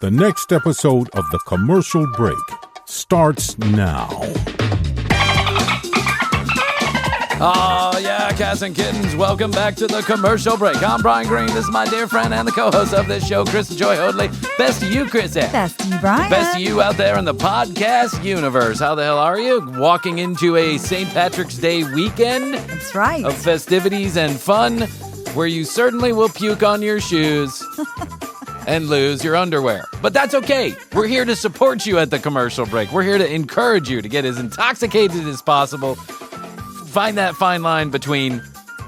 The next episode of The Commercial Break starts now. Oh, yeah, cats and kittens, welcome back to The Commercial Break. I'm Bryan Green. This is my dear friend and the co-host of this show, Chris Joy Hoadley. Best to you, Krissy. Best to you, Bryan. Best to you out there in the podcast universe. How the hell are you? Walking into a St. Patrick's Day weekend? That's right. Of festivities and fun, where you certainly will puke on your shoes and lose your underwear. But that's okay. We're here to support you at The Commercial Break. We're here to encourage you to get as intoxicated as possible. Find that fine line between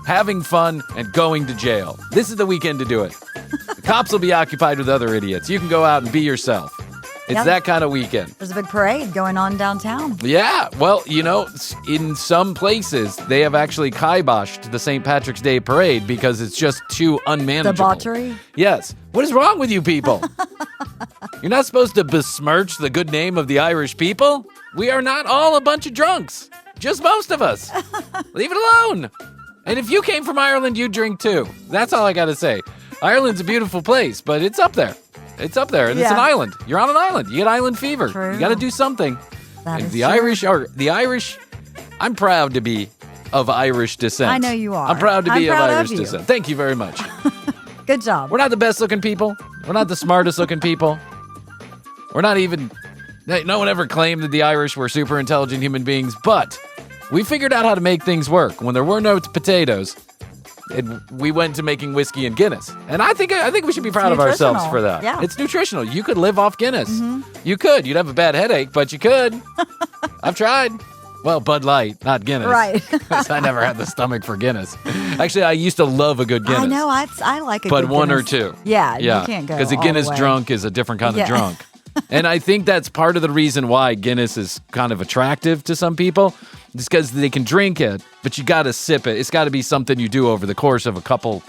having fun and going to jail. This is the weekend to do it. The cops will be occupied with other idiots. You can go out and be yourself. It's that kind of weekend. There's a big parade going on downtown. Yeah. Well, you know, in some places, they have actually kiboshed the St. Patrick's Day parade because it's just too unmanageable. Debauchery? Yes. What is wrong with you people? You're not supposed to besmirch the good name of the Irish people. We are not all a bunch of drunks. Just most of us. Leave it alone. And if you came from Ireland, you'd drink too. That's all I got to say. Ireland's a beautiful place, but it's up there. It's up there, and it's an island. You're on an island. You get island fever. True. You got to do something. That and is the true. Irish, I'm proud to be of Irish descent. I know you are. I'm proud to be of proud Irish of you. descent. Thank you very much. Good job. We're not the best looking people. We're not the smartest looking people. We're not even, no one ever claimed that the Irish were super intelligent human beings, but we figured out how to make things work. When there were no potatoes, we went to making whiskey and Guinness. And I think we should be proud of ourselves for that. Yeah. It's nutritional. You could live off Guinness. Mm-hmm. You could. You'd have a bad headache, but you could. I've tried. Well, Bud Light, not Guinness. Right. I never had the stomach for Guinness. Actually, I used to love a good Guinness. I know. I like a but good one Guinness. or two. Yeah, you can't go because a all Guinness the way. drunk is a different kind of drunk. And I think that's part of the reason why Guinness is kind of attractive to some people. It's because they can drink it, but you got to sip it. It's got to be something you do over the course of a couple,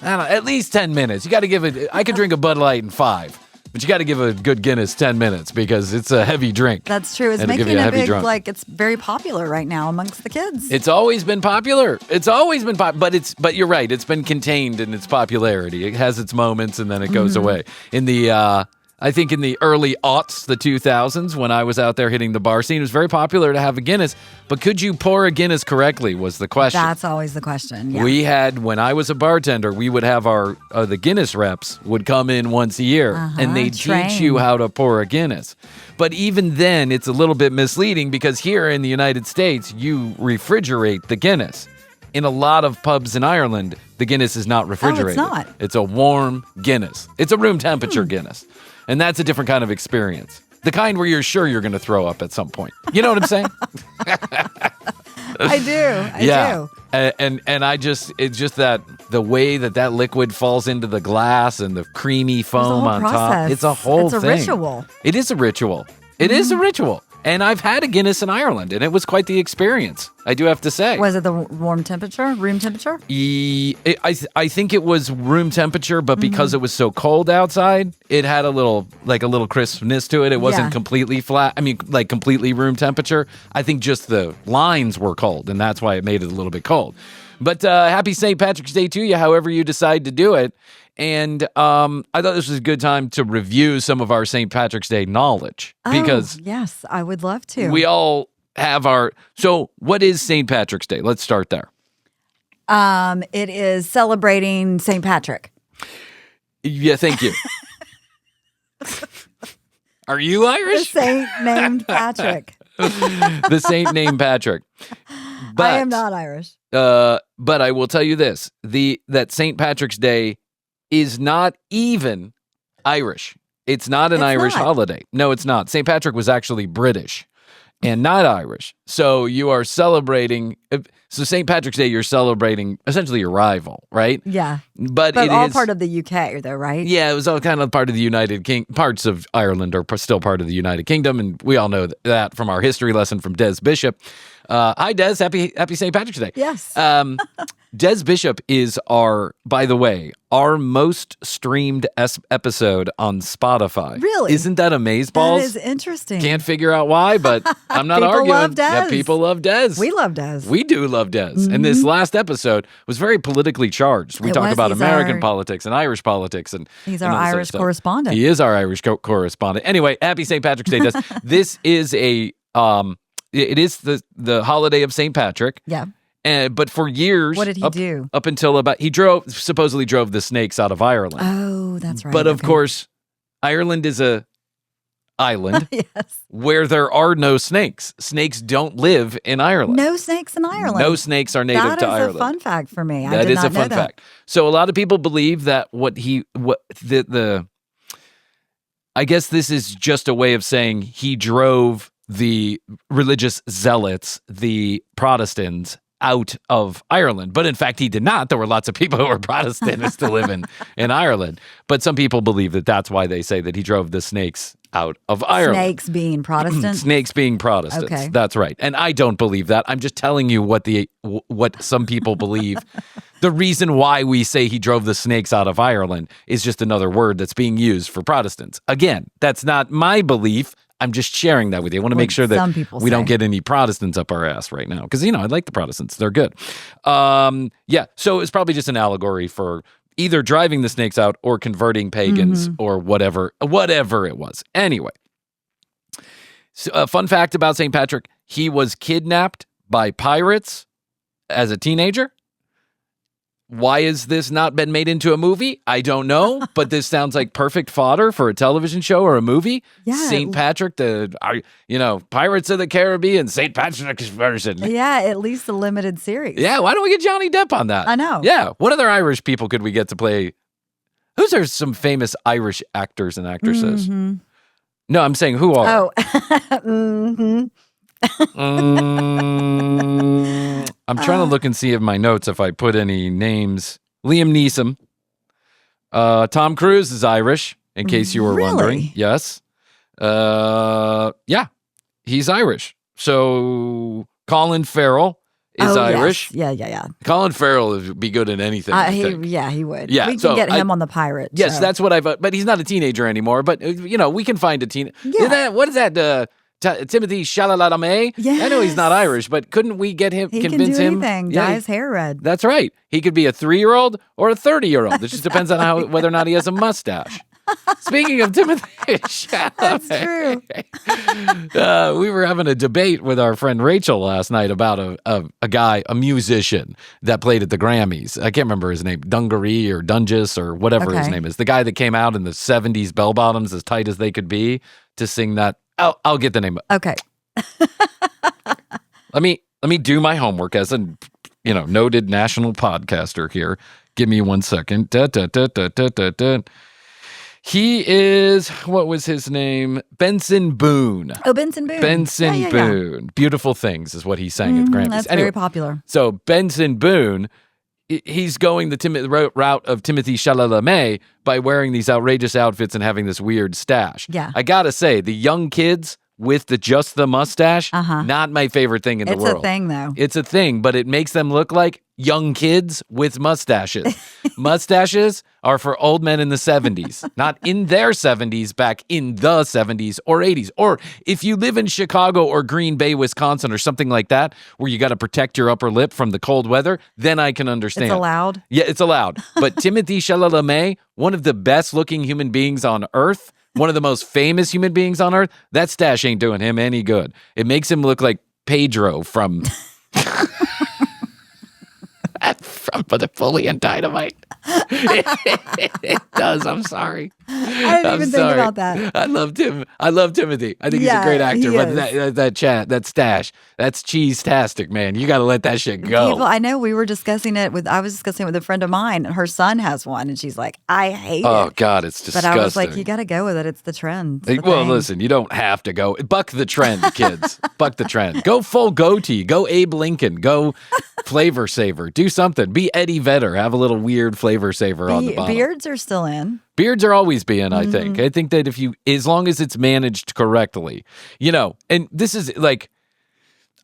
I don't know, at least 10 minutes. You got to give it, I could drink a Bud Light in 5, but you got to give a good Guinness 10 minutes because it's a heavy drink. That's true. It's It'll give making you a a heavy big, drunk. like, it's very popular right now amongst the kids. It's always been popular. It's always been popular, but you're right. It's been contained in its popularity. It has its moments and then it goes away. In the, I think in the early aughts, the 2000s, when I was out there hitting the bar scene, it was very popular to have a Guinness. But could you pour a Guinness correctly was the question. That's always the question. Yeah. We had, when I was a bartender, we would have our, the Guinness reps would come in once a year, and they'd teach you how to pour a Guinness. But even then, it's a little bit misleading because here in the United States, you refrigerate the Guinness. In a lot of pubs in Ireland, the Guinness is not refrigerated. Oh, it's not. It's a warm Guinness. It's a room temperature Guinness. And that's a different kind of experience. The kind where you're sure you're going to throw up at some point. You know what I'm saying? I do. And it's just that the way that liquid falls into the glass and the creamy foam on top. It's a whole thing. It's a ritual. It is a ritual. It is a ritual. And I've had a Guinness in Ireland, and it was quite the experience, I do have to say. Was it the room temperature? I think it was room temperature, but because it was so cold outside, it had a little crispness to it. It wasn't completely flat. I mean, like completely room temperature. I think just the lines were cold, and that's why it made it a little bit cold. But happy St. Patrick's Day to you, however you decide to do it. And I thought this was a good time to review some of our St. Patrick's Day knowledge. Because yes, I would love to. We all have our... So what is St. Patrick's Day? Let's start there. It is celebrating St. Patrick. Yeah, thank you. Are you Irish? The saint named Patrick. The saint named Patrick. But, I am not Irish. But I will tell you this. That St. Patrick's Day is not even Irish. It's not an Irish holiday. No, it's not. St. Patrick was actually British and not Irish. So you are celebrating... So St. Patrick's Day, you're celebrating essentially your rival, right? Yeah. But it all is part of the UK, though, right? Yeah, it was all kind of part of the United Kingdom. Parts of Ireland are still part of the United Kingdom, and we all know that from our history lesson from Des Bishop. Hi, Des. Happy St. Patrick's Day. Yes. Des Bishop is by the way, our most streamed episode on Spotify. Really? Isn't that amazeballs? That is interesting. Can't figure out why, but I'm not People arguing. love Des. Yeah, people love Des. We love Des. We do love Des. And this last episode was very politically charged. We talked about He's American politics and Irish politics. And He's and our all this other Irish stuff. correspondent. He is our Irish correspondent. Anyway, happy St. Patrick's Day, Des. This is it is the holiday of St. Patrick. Yeah. But for years, What did he do? Up until he supposedly drove the snakes out of Ireland. Oh, that's right. But of Okay. course, Ireland is a island Yes. where there are no snakes. Snakes don't live in Ireland. No snakes in Ireland. No snakes are native That to is Ireland. a fun fact for me. I That did is not a know fun that. fact. So a lot of people believe that I guess this is just a way of saying he drove the religious zealots, the Protestants, out of Ireland. But in fact, he did not. There were lots of people who were Protestant who still live in Ireland. But some people believe that that's why they say that he drove the snakes out of Ireland. Snakes being Protestant. Snakes being Protestants. Okay. That's right. And I don't believe that. I'm just telling you what some people believe. The reason why we say he drove the snakes out of Ireland is just another word that's being used for Protestants. Again, that's not my belief. I'm just sharing that with you. I want to make sure that some people we don't say. get any Protestants up our ass right now. Because, I like the Protestants. They're good. Yeah, so it's probably just an allegory for either driving the snakes out or converting pagans or whatever it was. Anyway, so a fun fact about St. Patrick, he was kidnapped by pirates as a teenager. Why has this not been made into a movie? I don't know, but this sounds like perfect fodder for a television show or a movie. Yeah. St. Patrick, Pirates of the Caribbean, St. Patrick's version. Yeah, at least a limited series. Yeah, why don't we get Johnny Depp on that? I know. Yeah, what other Irish people could we get to play? Who's there some famous Irish actors and actresses? Mm-hmm. No, I'm saying who are? Oh. mm-hmm. I'm trying to look and see in my notes if I put any names. Liam Neeson. Tom Cruise is Irish, in case you were wondering. Really? Yes. Yeah, he's Irish. So Colin Farrell is Irish. Yes. Yeah. Colin Farrell would be good in anything. I think. He would. Yeah, we so can get him on the pirate. Yes, so. that's what but he's not a teenager anymore. But we can find a teen. Yeah. What is that? Timothy Chalamet? Yes. I know he's not Irish, but couldn't we get him? He convince can do him? anything. Yeah, Dye his hair red. That's right. He could be a 3-year-old or a 30-year-old. It just depends on whether or not he has a mustache. Speaking of Timothy Chalamet, That's true. we were having a debate with our friend Rachel last night about a musician that played at the Grammys. I can't remember his name, Dungaree or Dungus or whatever his Okay. name is. The guy that came out in the 70s bell bottoms as tight as they could be to sing that. I'll get the name. Okay. Let me do my homework as a noted national podcaster here. Give me 1 second. He is, what was his name? Benson Boone. Oh, Benson Boone. Benson Yeah. Boone. Beautiful Things is what he sang at the Grammys. That's Anyway, very popular. so Benson Boone, he's going the route of Timothy Chalamet by wearing these outrageous outfits and having this weird stash. Yeah. I gotta say, the young kids with just the mustache, not my favorite thing in the world. It's a thing, though. It's a thing, but it makes them look like young kids with mustaches. Mustaches are for old men in the 70s, not in their 70s, back in the 70s or 80s. Or if you live in Chicago or Green Bay, Wisconsin, or something like that, where you got to protect your upper lip from the cold weather, then I can understand. It's allowed. Yeah, it's allowed. But Timothy Chalamet, one of the best looking human beings on earth, one of the most famous human beings on earth, that stash ain't doing him any good. It makes him look like Pedro from Napoleon Dynamite. It does. I'm sorry. I didn't even think about that. I loved him. I love Timothy. I think he's a great actor. he But is. that stash, that's cheese-tastic, man. You got to let that shit go. People, I know we were discussing it I was discussing it with a friend of mine, and her son has one, and she's like, I hate Oh it. God, it's disgusting. But I was like, you got to go with it. It's the trend. It's the Well, thing. listen, you don't have to go. Buck the trend, kids. Buck the trend. Go full goatee. Go Abe Lincoln. Go Flavor Saver. Do something. Be Eddie Vedder. Have a little weird Flavor Saver on the bottom. Beards are still in. Beards are always being, I think. I think that as long as it's managed correctly, and this is like,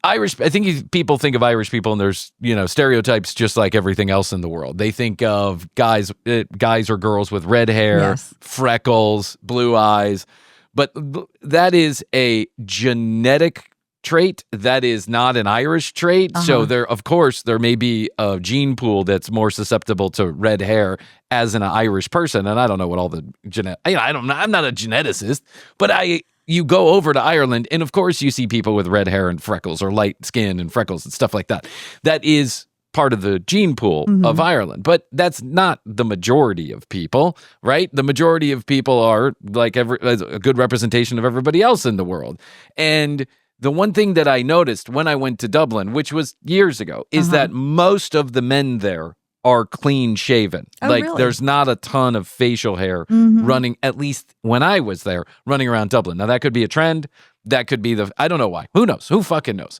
I think people think of Irish people, and there's, stereotypes just like everything else in the world. They think of guys or girls with red hair, Yes. freckles, blue eyes, but that is a genetic trait. That is not an Irish trait. So there may be a gene pool that's more susceptible to red hair as an Irish person. And I don't know what all the I'm not a geneticist, but you go over to Ireland, and of course you see people with red hair and freckles, or light skin and freckles and stuff like that. That is part of the gene pool of Ireland, but that's not the majority of people, right? The majority of people are like a good representation of everybody else in the world. And the one thing that I noticed when I went to Dublin, which was years ago, is that most of the men there are clean shaven. Really? There's not a ton of facial hair running, at least when I was there, running around Dublin. Now, that could be a trend. That could be I don't know why. Who knows? Who fucking knows?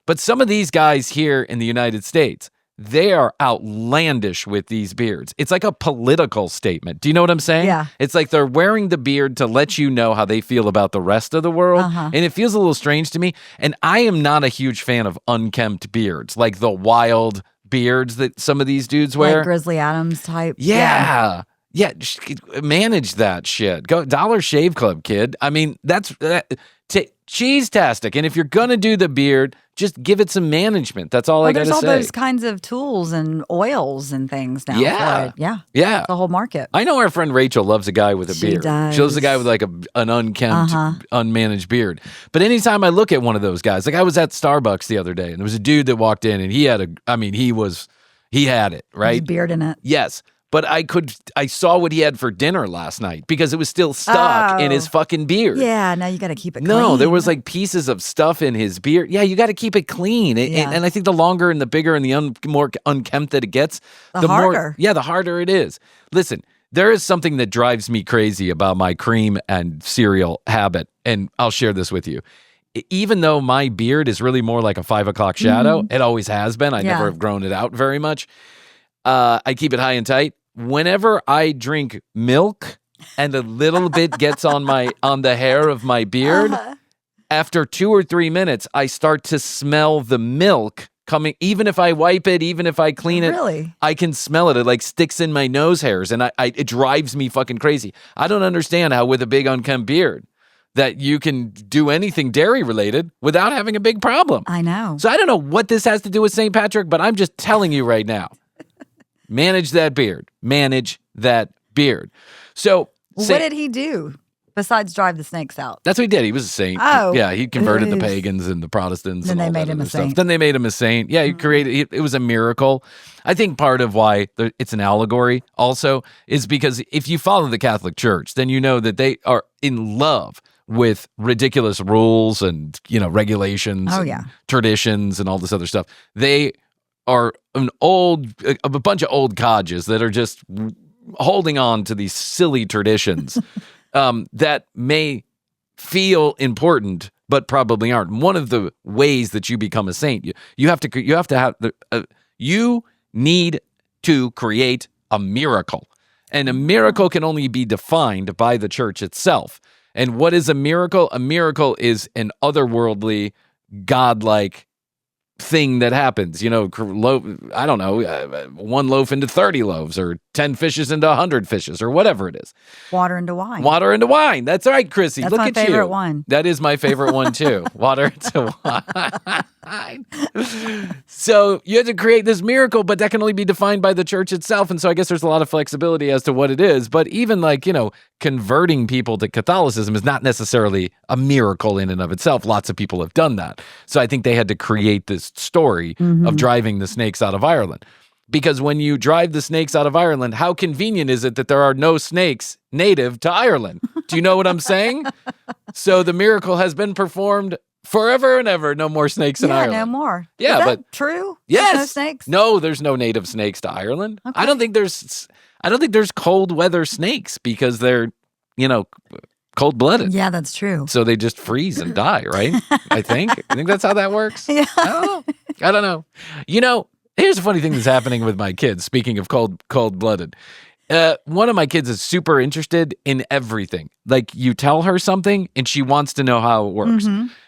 But some of these guys here in the United States, they are outlandish with these beards. It's like a political statement. Do you know what I'm saying? Yeah. It's like they're wearing the beard to let you know how they feel about the rest of the world. And it feels a little strange to me. And I am not a huge fan of unkempt beards, like the wild beards that some of these dudes wear. Like Grizzly Adams type. Yeah. Manage that shit. Go Dollar Shave Club, kid. I mean, that's cheese-tastic. And if you're going to do the beard, just give it some management. That's all I got to say. There's all those kinds of tools and oils and things now. Yeah. Yeah. The whole market. I know our friend Rachel loves a guy with a beard. Does. She loves a guy with like an unkempt, unmanaged beard. But anytime I look at one of those guys, like I was at Starbucks the other day, and there was a dude that walked in, and he had it, right? His beard in it. Yes. But I saw what he had for dinner last night because it was still stuck in his fucking beard. Yeah, now you got to keep it clean. No, there was like pieces of stuff in his beard. Yeah, you got to keep it clean. And I think the longer and the bigger and the more unkempt that it gets, the harder. The harder it is. Listen, there is something that drives me crazy about my cream and cereal habit, and I'll share this with you. Even though my beard is really more like a 5 o'clock shadow, it always has been. I never have grown it out very much. I keep it high and tight. Whenever I drink milk and a little bit gets on the hair of my beard, after 2 or 3 minutes, I start to smell the milk coming. Even if I wipe it, even if I clean it, really? I can smell it. It like sticks in my nose hairs, and it drives me fucking crazy. I don't understand how with a big unkempt beard that you can do anything dairy related without having a big problem. I know. So I don't know what this has to do with St. Patrick, but I'm just telling you right now. Manage that beard. Manage that beard. So, what did he do besides drive the snakes out? That's what he did. He was a saint. Oh. Yeah, he converted the pagans and the Protestants. Then and all they made that him a other stuff. saint. Then they made him a saint. Yeah, he created, it was a miracle. I think part of why it's an allegory also is because if you follow the Catholic Church, then you know that they are in love with ridiculous rules and, regulations and traditions and all this other stuff. They are a bunch of old codges that are just holding on to these silly traditions that may feel important, but probably aren't. One of the ways that you become a saint, you need to create a miracle, and a miracle can only be defined by the church itself. And what is a miracle? A miracle is an otherworldly, godlike thing that happens, I don't know, 1 loaf into 30 loaves, or 10 fishes into 100 fishes, or whatever it is. Water into wine. Water into wine. That's right, Krissy. That's Look my at you. favorite one. That is my favorite one too. Water into wine. So you have to create this miracle, but that can only be defined by the church itself. And so I guess there's a lot of flexibility as to what it is. But even converting people to Catholicism is not necessarily a miracle in and of itself. Lots of people have done that. So I think they had to create this story of driving the snakes out of Ireland. Because when you drive the snakes out of Ireland, how convenient is it that there are no snakes native to Ireland? Do you know what I'm saying? So the miracle has been performed forever and ever. No more snakes in Ireland. No more. Yeah, is that but true? Yes. There's no snakes? No, there's no native snakes to Ireland. Okay. I don't think there's cold weather snakes because they're, cold-blooded. Yeah, that's true. So they just freeze and die, right? I think that's how that works. Yeah. I don't know. Here's a funny thing that's happening with my kids. Speaking of cold-blooded, one of my kids is super interested in everything. Like, you tell her something and she wants to know how it works.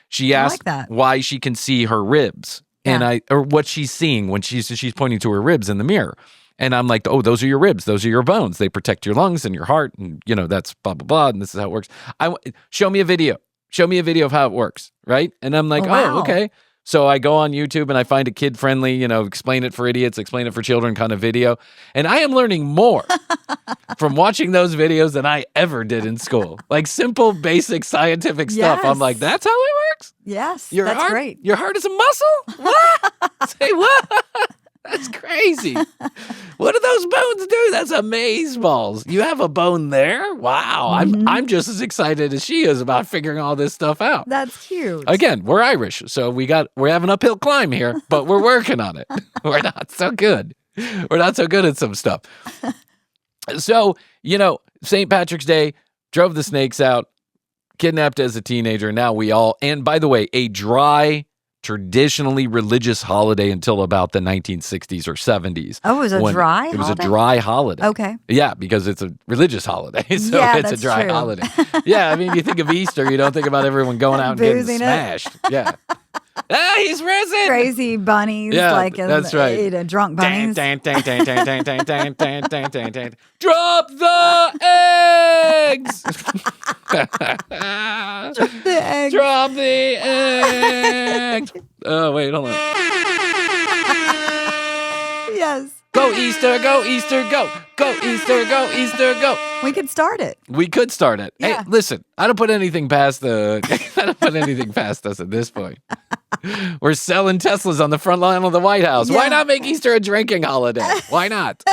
She I asked like that. why she can see her ribs or what she's seeing when she's pointing to her ribs in the mirror. And I'm like, oh, those are your ribs. Those are your bones. They protect your lungs and your heart. And, that's blah, blah, blah. And this is how it works. Show me a video. Show me a video of how it works. Right. And I'm like, wow. Okay. So I go on YouTube and I find a kid-friendly, explain it for idiots, explain it for children kind of video. And I am learning more from watching those videos than I ever did in school. Like simple, basic scientific stuff. Yes. I'm like, that's how it works? Yes, That's great. Your heart is a muscle? What? Say what? That's crazy. What do those bones do? That's amazeballs. You have a bone there? Wow. I'm just as excited as she is about figuring all this stuff out. That's cute. Again, we're Irish, so we have an uphill climb here, but we're working on it. We're not so good. We're not so good at some stuff. So, St. Patrick's Day, drove the snakes out, kidnapped as a teenager. Now and by the way, a dry, traditionally religious holiday until about the 1960s or 70s. Oh, it was a dry holiday? It was a dry holiday. Okay. Yeah, because it's a religious holiday, so it's a dry true. holiday. Yeah, I mean, you think of Easter, you don't think about everyone going out and getting Boozing it. smashed. Yeah. He's risen! Crazy bunnies, that's right. Drunk bunnies. Drop the eggs! Drop the eggs. Drop the eggs! Oh, wait, hold on. Yes. Go Easter, go Easter, go. Go Easter, go Easter, go. We could start it. We could start it. Yeah. Hey, listen, I don't put anything past us at this point. We're selling Teslas on the front lawn of the White House. Yeah. Why not make Easter a drinking holiday? Why not?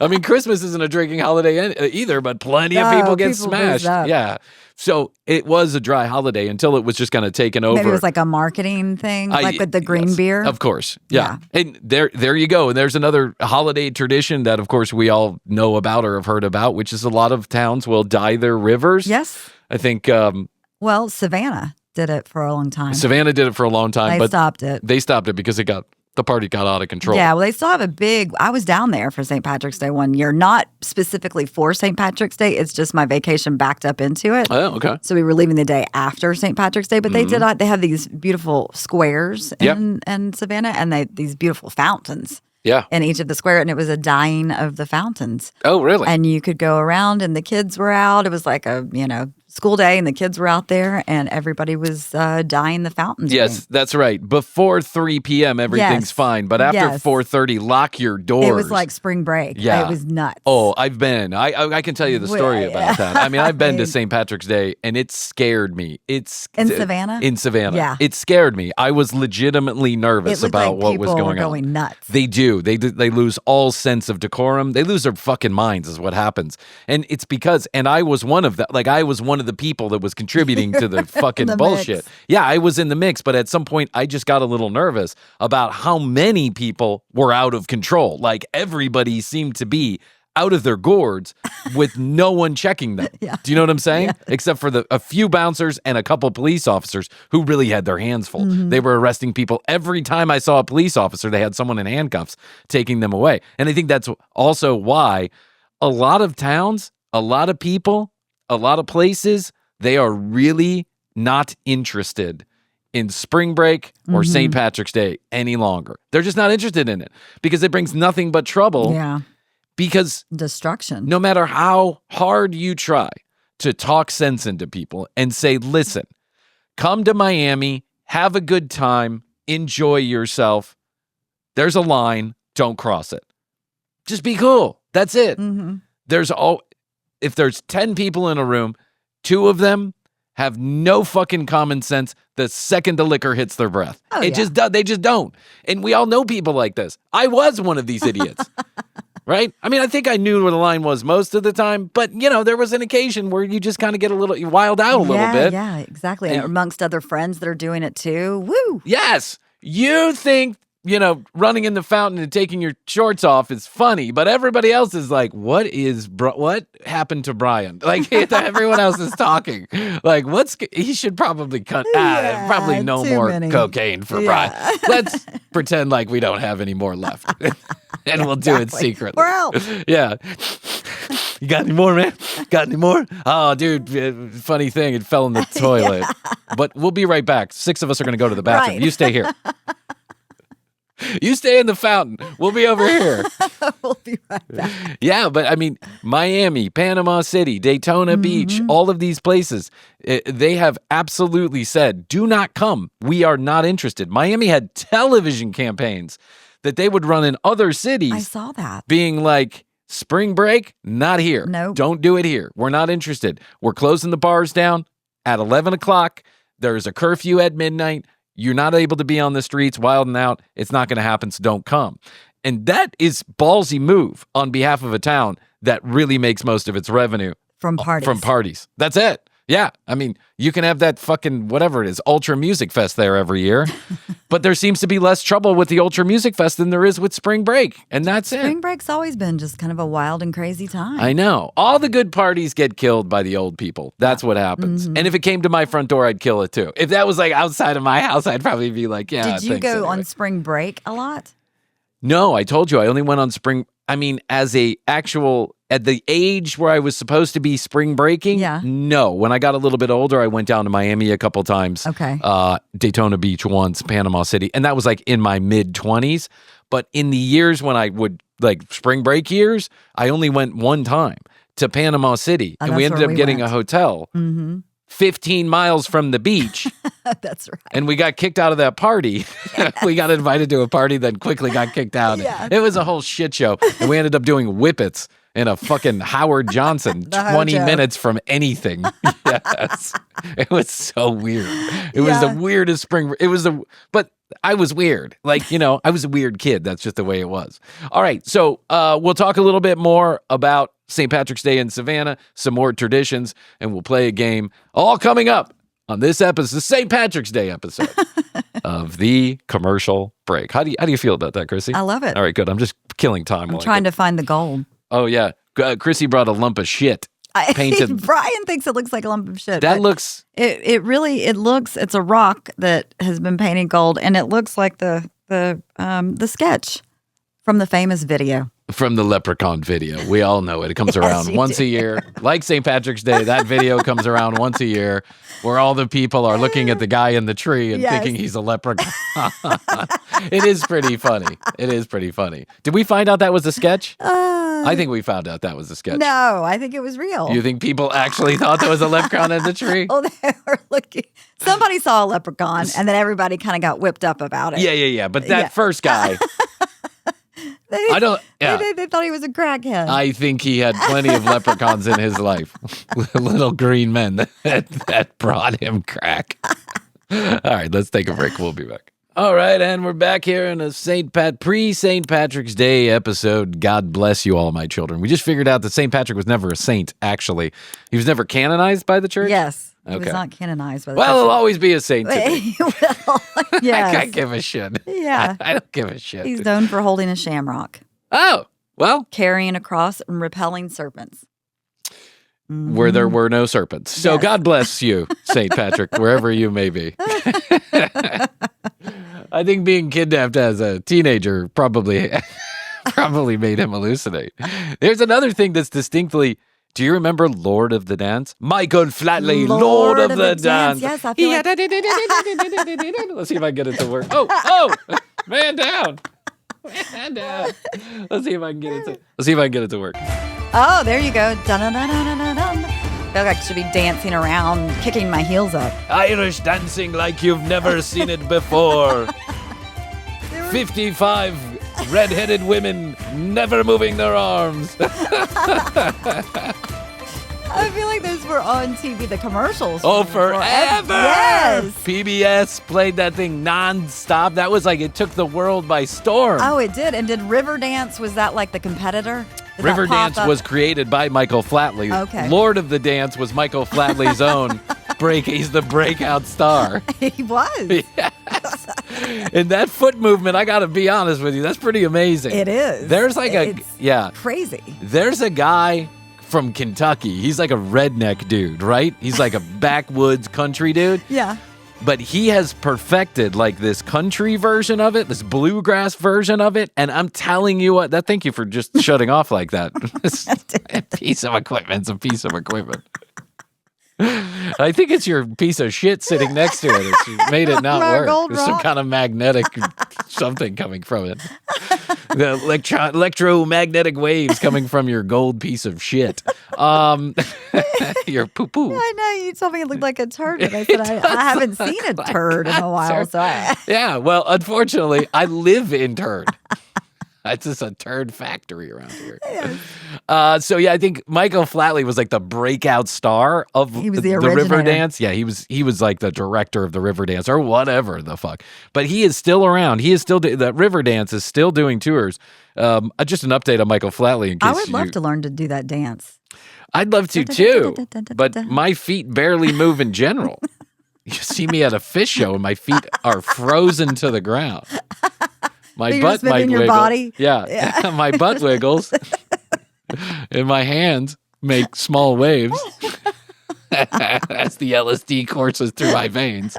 I mean, Christmas isn't a drinking holiday either, but plenty of people get smashed. Yeah. So it was a dry holiday until it was just kind of taken over. Maybe it was like a marketing thing, like with the green beer. Of course. Yeah. And there you go. And there's another holiday tradition that, of course, we all know about or have heard about, which is a lot of towns will dye their rivers. Yes. I think. Well, Savannah did it for a long time. Savannah did it for a long time. They stopped it. They stopped it because the party got out of control. Yeah, well, they still have I was down there for St. Patrick's Day one year, not specifically for St. Patrick's Day. It's just my vacation backed up into it. Oh, okay. So we were leaving the day after St. Patrick's Day, but they have these beautiful squares in Savannah, and these beautiful fountains. Yeah. In each of the square, and it was a dyeing of the fountains. Oh, really? And you could go around, and the kids were out. It was like a school day, and the kids were out there, and everybody was dyeing the fountains. Yes, that's right. Before 3 p.m., everything's fine. But after 4:30, lock your doors. It was like spring break. Yeah. It was nuts. Oh, I've been. I can tell you the story about that. I mean, I've been to St. Patrick's Day, and it scared me. In Savannah? In Savannah. Yeah. It scared me. I was legitimately nervous about what was going on. People were going nuts. They do. They lose all sense of decorum. They lose their fucking minds is what happens. And it's because, and I was one of that. Like, I was one of the people that was contributing to the fucking bullshit. Mix. Yeah, I was in the mix, but at some point I just got a little nervous about how many people were out of control. Like, everybody seemed to be out of their gourds with no one checking them. Yeah. Do you know what I'm saying? Yeah. Except for a few bouncers and a couple police officers who really had their hands full. Mm-hmm. They were arresting people. Every time I saw a police officer, they had someone in handcuffs taking them away. And I think that's also why a lot of towns, a lot of people, a lot of places, they are really not interested in spring break or St. Patrick's Day any longer. They're just not interested in it because it brings nothing but trouble. Yeah. Because destruction. No matter how hard you try to talk sense into people and say, listen, come to Miami, have a good time, enjoy yourself. There's a line, don't cross it. Just be cool. That's it. Mm-hmm. If there's 10 people in a room, 2 of them have no fucking common sense the second the liquor hits their breath. They just don't. And we all know people like this. I was one of these idiots. Right? I mean, I think I knew where the line was most of the time, but, there was an occasion where you just kind of get you wild out a little bit. Yeah, exactly. And amongst other friends that are doing it too. Woo! Yes. You think, running in the fountain and taking your shorts off is funny, but everybody else is like, what happened to Bryan? Like, everyone else is talking. Like, he should probably cut, probably no more cocaine for Bryan. Let's pretend like we don't have any more left. And we'll do it secretly. We're out. Yeah. You got any more, man? Got any more? Oh, dude, funny thing, it fell in the toilet. Yeah. But we'll be right back. 6 of us are going to go to the bathroom. Right. You stay here. You stay in the fountain. We'll be over here. We'll be right back. Yeah, but I mean, Miami, Panama City, Daytona Beach, all of these places, they have absolutely said, do not come. We are not interested. Miami had television campaigns that they would run in other cities. I saw that. Being like, spring break, not here. Nope. Don't do it here. We're not interested. We're closing the bars down at 11 o'clock. There's a curfew at midnight. You're not able to be on the streets wilding out. It's not going to happen, so don't come. And that is ballsy move on behalf of a town that really makes most of its revenue from parties. That's it. Yeah. I mean, you can have that fucking whatever it is, Ultra Music Fest there every year. But there seems to be less trouble with the Ultra Music Fest than there is with Spring Break. And that's it. Spring Break's always been just kind of a wild and crazy time. I know. All the good parties get killed by the old people. That's what happens. And if it came to my front door, I'd kill it too. If that was like outside of my house, I'd probably be like, yeah. Did you go on Spring Break a lot? No, I told you I only went on at the age where I was supposed to be spring breaking. Yeah. No, when I got a little bit older, I went down to Miami a couple times. Okay. Daytona Beach once, Panama City. And that was like in my mid-20s. But in the years when I would, like spring break years, I only went one time to Panama City. And we ended up getting a hotel 15 miles from the beach. That's right. And we got kicked out of that party. We got invited to a party, then quickly got kicked out. Yeah. It was a whole shit show. And we ended up doing whippets in a fucking Howard Johnson, 20 minutes from anything. Yes. It was so weird. It was the weirdest spring. But I was weird. Like, I was a weird kid. That's just the way it was. All right. So we'll talk a little bit more about St. Patrick's Day in Savannah, some more traditions, and we'll play a game all coming up on this episode, the St. Patrick's Day episode of the Commercial Break. How do you feel about that, Krissy? I love it. All right, good. I'm just killing time. I'm trying to find the gold. Oh, yeah. Krissy brought a lump of shit painted. Brian thinks it looks like a lump of shit. That looks... It looks, it's a rock that has been painted gold, and it looks like the sketch from the famous video. From the Leprechaun video. We all know it. It comes around once a year. Like St. Patrick's Day, that video comes around once a year where all the people are looking at the guy in the tree and thinking he's a leprechaun. It is pretty funny. Did we find out that was a sketch? I think we found out that was a sketch. No, I think it was real. You think people actually thought there was a leprechaun in the tree? Oh, they were looking. Somebody saw a leprechaun, and then everybody kind of got whipped up about it. Yeah. But that first guy... They thought he was a crackhead. I think he had plenty of leprechauns in his life. Little green men that brought him crack. All right, let's take a break. We'll be back. All right, and we're back here in a pre-St. Patrick's Day episode. God bless you all, my children. We just figured out that St. Patrick was never a saint, actually. He was never canonized by the church? Yes. Okay. He was not canonized by the church. Well, church. he'll always be a saint to me. Yes. I can't give a shit. Yeah. I don't give a shit. He's known for holding a shamrock. Oh, well. Carrying a cross and repelling serpents. Where there were no serpents. So God bless you, St. Patrick, wherever you may be. I think being kidnapped as a teenager probably made him hallucinate. There's another thing that's distinctly... Do you remember Lord of the Dance? Michael Flatley, Lord of the Dance. Yes, I feel like... Let's see if I can get it to work. Oh, man down. Let's see if I can get it to work. Oh, there you go. Dun-dun-dun-dun-dun-dun. I feel like I should be dancing around, kicking my heels up. Irish dancing like you've never seen it before. 55 red-headed women never moving their arms. I feel like those were on TV, the commercials. Oh, forever. Yes. PBS played that thing nonstop. That was like it took the world by storm. Oh, it did. And did Riverdance, was that like the competitor? Riverdance was created by Michael Flatley. Okay. Lord of the Dance was Michael Flatley's own break. He's the breakout star. He was. Yes. And that foot movement, I got to be honest with you, that's pretty amazing. It is. There's like crazy. There's a guy from Kentucky. He's like a redneck dude, right? He's like a backwoods country dude. Yeah. But he has perfected like this country version of it, this bluegrass version of it. And I'm telling you what, thank you for just shutting off like that. A piece of equipment's a piece of equipment. I think it's your piece of shit sitting next to it. It's made it not work. There's some kind of magnetic something coming from it. The electromagnetic waves coming from your gold piece of shit. Your poo-poo. I know, you told me it looked like a turd, but I said I haven't seen a turd in a while. Yeah, well, unfortunately, I live in turd. It's just a turd factory around here. Yes. So I think Michael Flatley was like the breakout star of the River Dance. Yeah, he was like the director of the River Dance or whatever the fuck. But he is still around. He is still the River Dance is still doing tours. Just an update on Michael Flatley. In case I would love to learn to do that dance. I'd love to too, but my feet barely move in general. You see me at a fish show and my feet are frozen to the ground. My butt might wiggle. Body. Yeah. My butt wiggles. And my hands make small waves. As the LSD courses through my veins.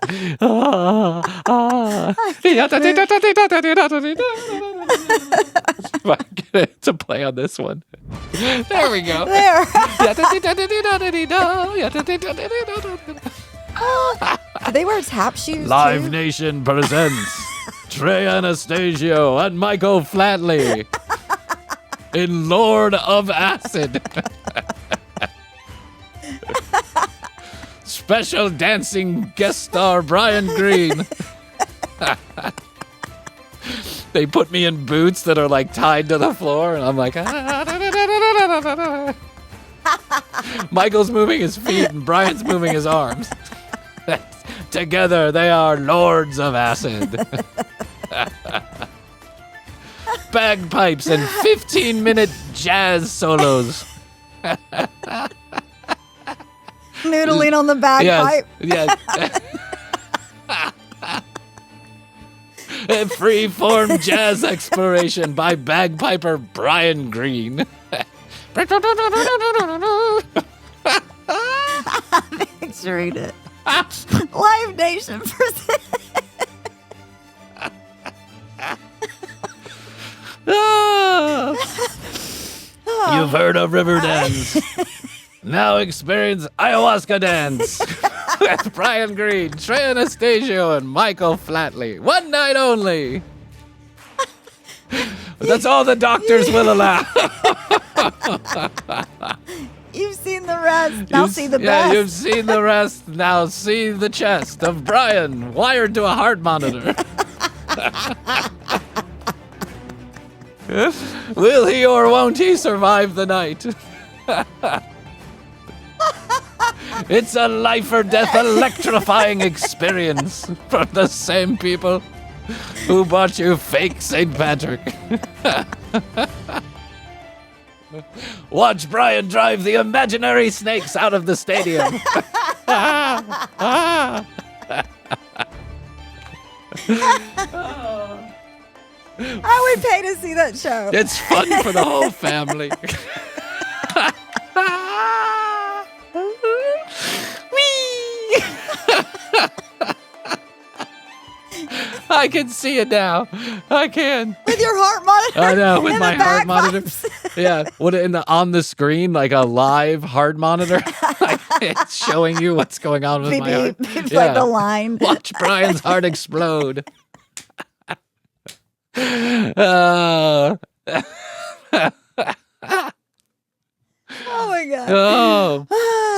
To play on this one. There we go. There. Do they wear tap shoes Live too? Nation presents Trey Anastasio and Michael Flatley in Lord of Acid. Special dancing guest star Bryan Green. They put me in boots that are like tied to the floor, and I'm like, Michael's moving his feet and Bryan's moving his arms. Together, they are Lords of Acid. Bagpipes and 15-minute jazz solos. Noodling on the bagpipe. Yes. A free-form jazz exploration by bagpiper Bryan Green. I'm picturing it. Live Nation presents. You've heard of River Dance. Now experience Ayahuasca Dance with Bryan Green, Trey Anastasio, and Michael Flatley. One night only. That's all the doctors will allow. You've seen the rest. Now see the best. Yeah, you've seen the rest. Now see the chest of Bryan wired to a heart monitor. Will he or won't he survive the night? It's a life or death electrifying experience from the same people who bought you fake St. Patrick. Watch Bryan drive the imaginary snakes out of the stadium. I would pay to see that show. It's fun for the whole family. I can see it now. I can. With your heart monitor? I know, with my heart monitor. Pipes. Yeah, on the screen, like a live heart monitor. Like, it's showing you what's going on with my heart. It's like the line. Watch Bryan's heart explode. Oh my God. Oh.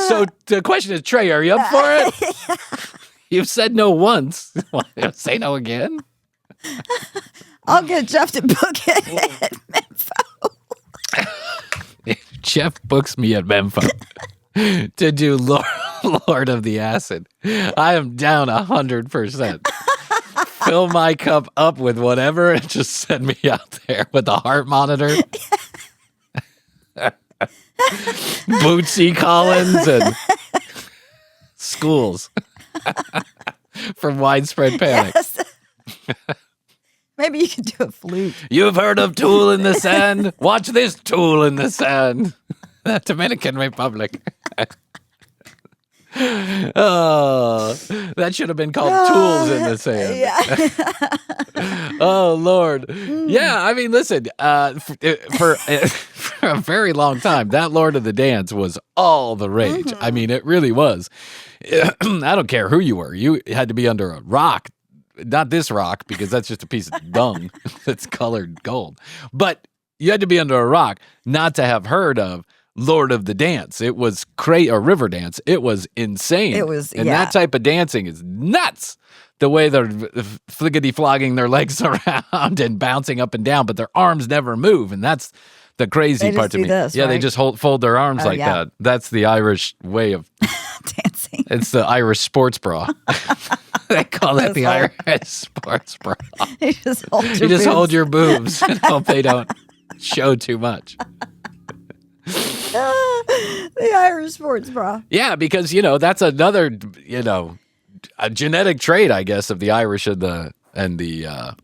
So the question is, Trey, are you up for it? You've said no once. Say no again? I'll get Jeff to book it at Memphis. Jeff books me at Memphis to do Lord of the Acid. I am down 100%. Fill my cup up with whatever and just send me out there with the heart monitor. Bootsy Collins and Schools from Widespread Panic. Yes. Maybe you could do a flute. You've heard of Tool in the Sand? Watch this Tool in the Sand. The Dominican Republic. Oh, that should have been called tools in the sand. Yeah. Oh, Lord. Yeah, I mean, listen, for a very long time, that Lord of the Dance was all the rage. I mean, it really was. I don't care who you were. You had to be under a rock. Not this rock, because that's just a piece of dung that's colored gold. But you had to be under a rock not to have heard of Lord of the Dance. It was or river dance. It was insane. And that type of dancing is nuts. The way they're fliggity-flogging their legs around and bouncing up and down, but their arms never move, and that's the crazy part to me. This, yeah, right? they just fold their arms like that. That's the Irish way of dancing. It's the Irish sports bra. They call that the Irish sports bra. You just hold your boobs and hope they don't show too much. The Irish sports bra. Yeah, because, that's another, a genetic trait, I guess, of the Irish and the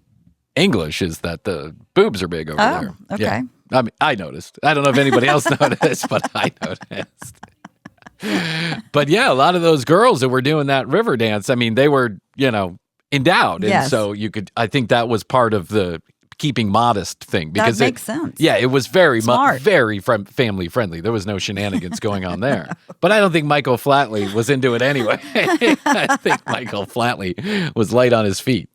English is that the boobs are big over there. Okay. Yeah. I mean, I noticed. I don't know if anybody else noticed, but I noticed. But yeah, a lot of those girls that were doing that river dance, I mean, they were, endowed. And so I think that was part of the keeping modest thing. Because that makes sense. Yeah, it was very Smart. family friendly. There was no shenanigans going on there. But I don't think Michael Flatley was into it anyway. I think Michael Flatley was light on his feet.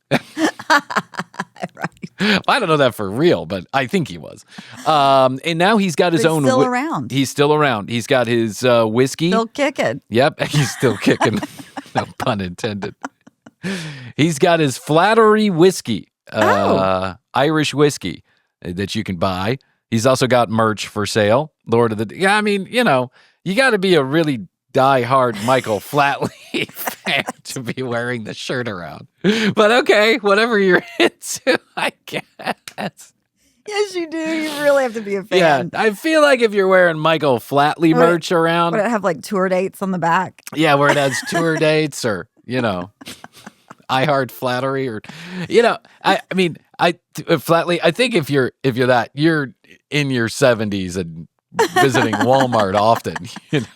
Right. I don't know that for real, but I think he was. And now he's got his own. Still around. He's still around. He's got his whiskey. Still kicking. Yep, he's still kicking. No pun intended. He's got his Flattery whiskey, Irish whiskey that you can buy. He's also got merch for sale. Yeah, I mean, you got to be a really die-hard Michael Flatley fan to be wearing the shirt around. But okay, whatever you're into, I guess. Yes, you do. You really have to be a fan. Yeah, I feel like if you're wearing Michael Flatley merch around. Would it have like tour dates on the back? Yeah, where it has tour dates or, I Heart Flattery or, Flatley, I think if you're that, you're in your 70s and visiting Walmart often,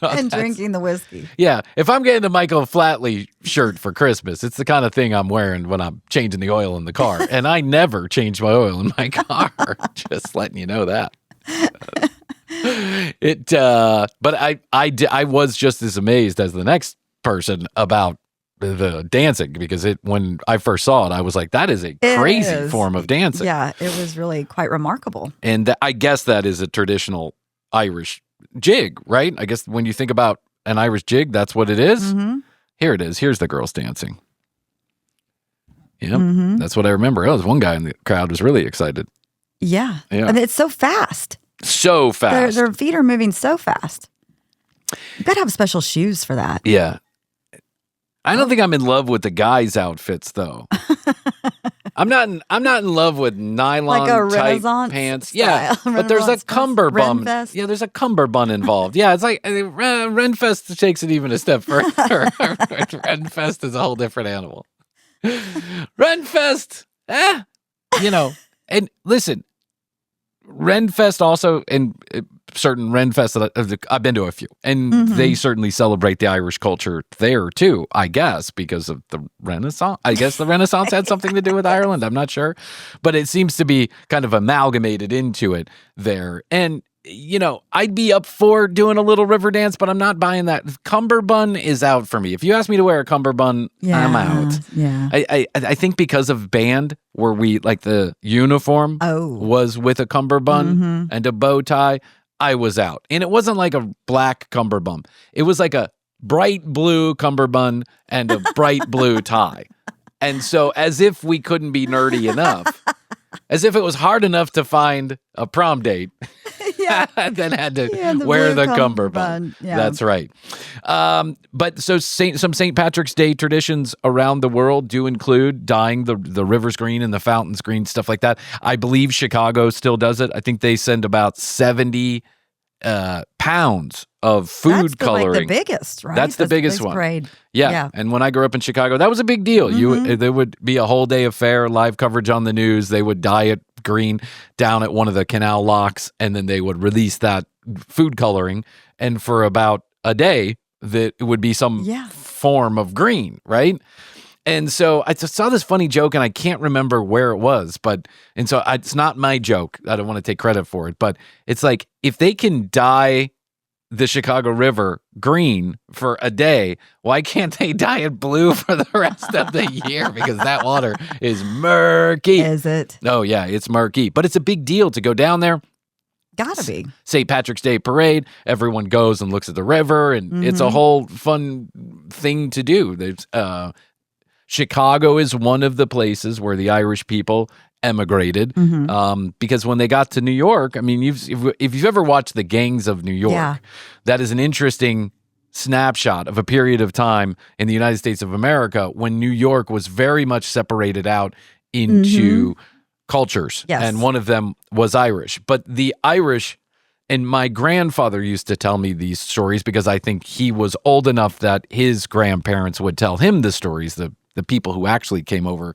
and drinking the whiskey. Yeah, if I'm getting a Michael Flatley shirt for Christmas, it's the kind of thing I'm wearing when I'm changing the oil in the car, and I never change my oil in my car. Just letting you know that. But I was just as amazed as the next person about the dancing, because when I first saw it, I was like, that is a crazy form of dancing. Yeah, it was really quite remarkable. And I guess that is a traditional Irish jig, right? I guess when you think about an Irish jig, that's what it is. Mm-hmm. Here it is. Here's the girls dancing. Yep, That's what I remember. Oh, there's one guy in the crowd was really excited. Yeah. And it's so fast. So fast. Their feet are moving so fast. You got to have special shoes for that. Yeah. I don't think I'm in love with the guys' outfits, though. I'm not in love with nylon like a type Renaissance pants. Style. Yeah, but there's a cummerbund. Renfest. Yeah, there's a cummerbund involved. Yeah, it's like Renfest takes it even a step further. Renfest is a whole different animal. Renfest, and listen, Renfest also, and certain Renfest that I've been to a few, and they certainly celebrate the Irish culture there too, I guess, because of the Renaissance. I guess the Renaissance had something to do with Ireland. I'm not sure, but it seems to be kind of amalgamated into it there. And I'd be up for doing a little river dance, but I'm not buying that. Cummerbund is out for me. If you ask me to wear a cummerbund, I'm out. Yeah. I think because of band, where we like the uniform was with a cummerbund and a bow tie, I was out. And it wasn't like a black cummerbund. It was like a bright blue cummerbund and a bright blue tie. And so as if we couldn't be nerdy enough, as if it was hard enough to find a prom date, then had to wear the cummerbund. Yeah. That's right. But so some St. Patrick's Day traditions around the world do include dyeing the rivers green and the fountains green, stuff like that. I believe Chicago still does it. I think they send about 70 pounds of food coloring. Like the biggest, right? That's the biggest one. Parade. Yeah. And when I grew up in Chicago, that was a big deal. There would be a whole day affair, live coverage on the news. They would dye it green down at one of the canal locks, and then they would release that food coloring. And for about a day, that it would be some Yeah. form of green, right? And so I just saw this funny joke, and I can't remember where it was, it's not my joke. I don't want to take credit for it, but it's like, if they can dye the Chicago River green for a day, why can't they dye it blue for the rest of the year? Because that water is murky. Is it? Oh, yeah, it's murky. But it's a big deal to go down there. Gotta be. St. Patrick's Day parade. Everyone goes and looks at the river, and it's a whole fun thing to do. There's Chicago is one of the places where the Irish people emigrated because when they got to New York, I mean, if you've ever watched The Gangs of New York, that is an interesting snapshot of a period of time in the United States of America when New York was very much separated out into cultures. Yes. And one of them was Irish. But the Irish, and my grandfather used to tell me these stories because I think he was old enough that his grandparents would tell him the stories, the people who actually came over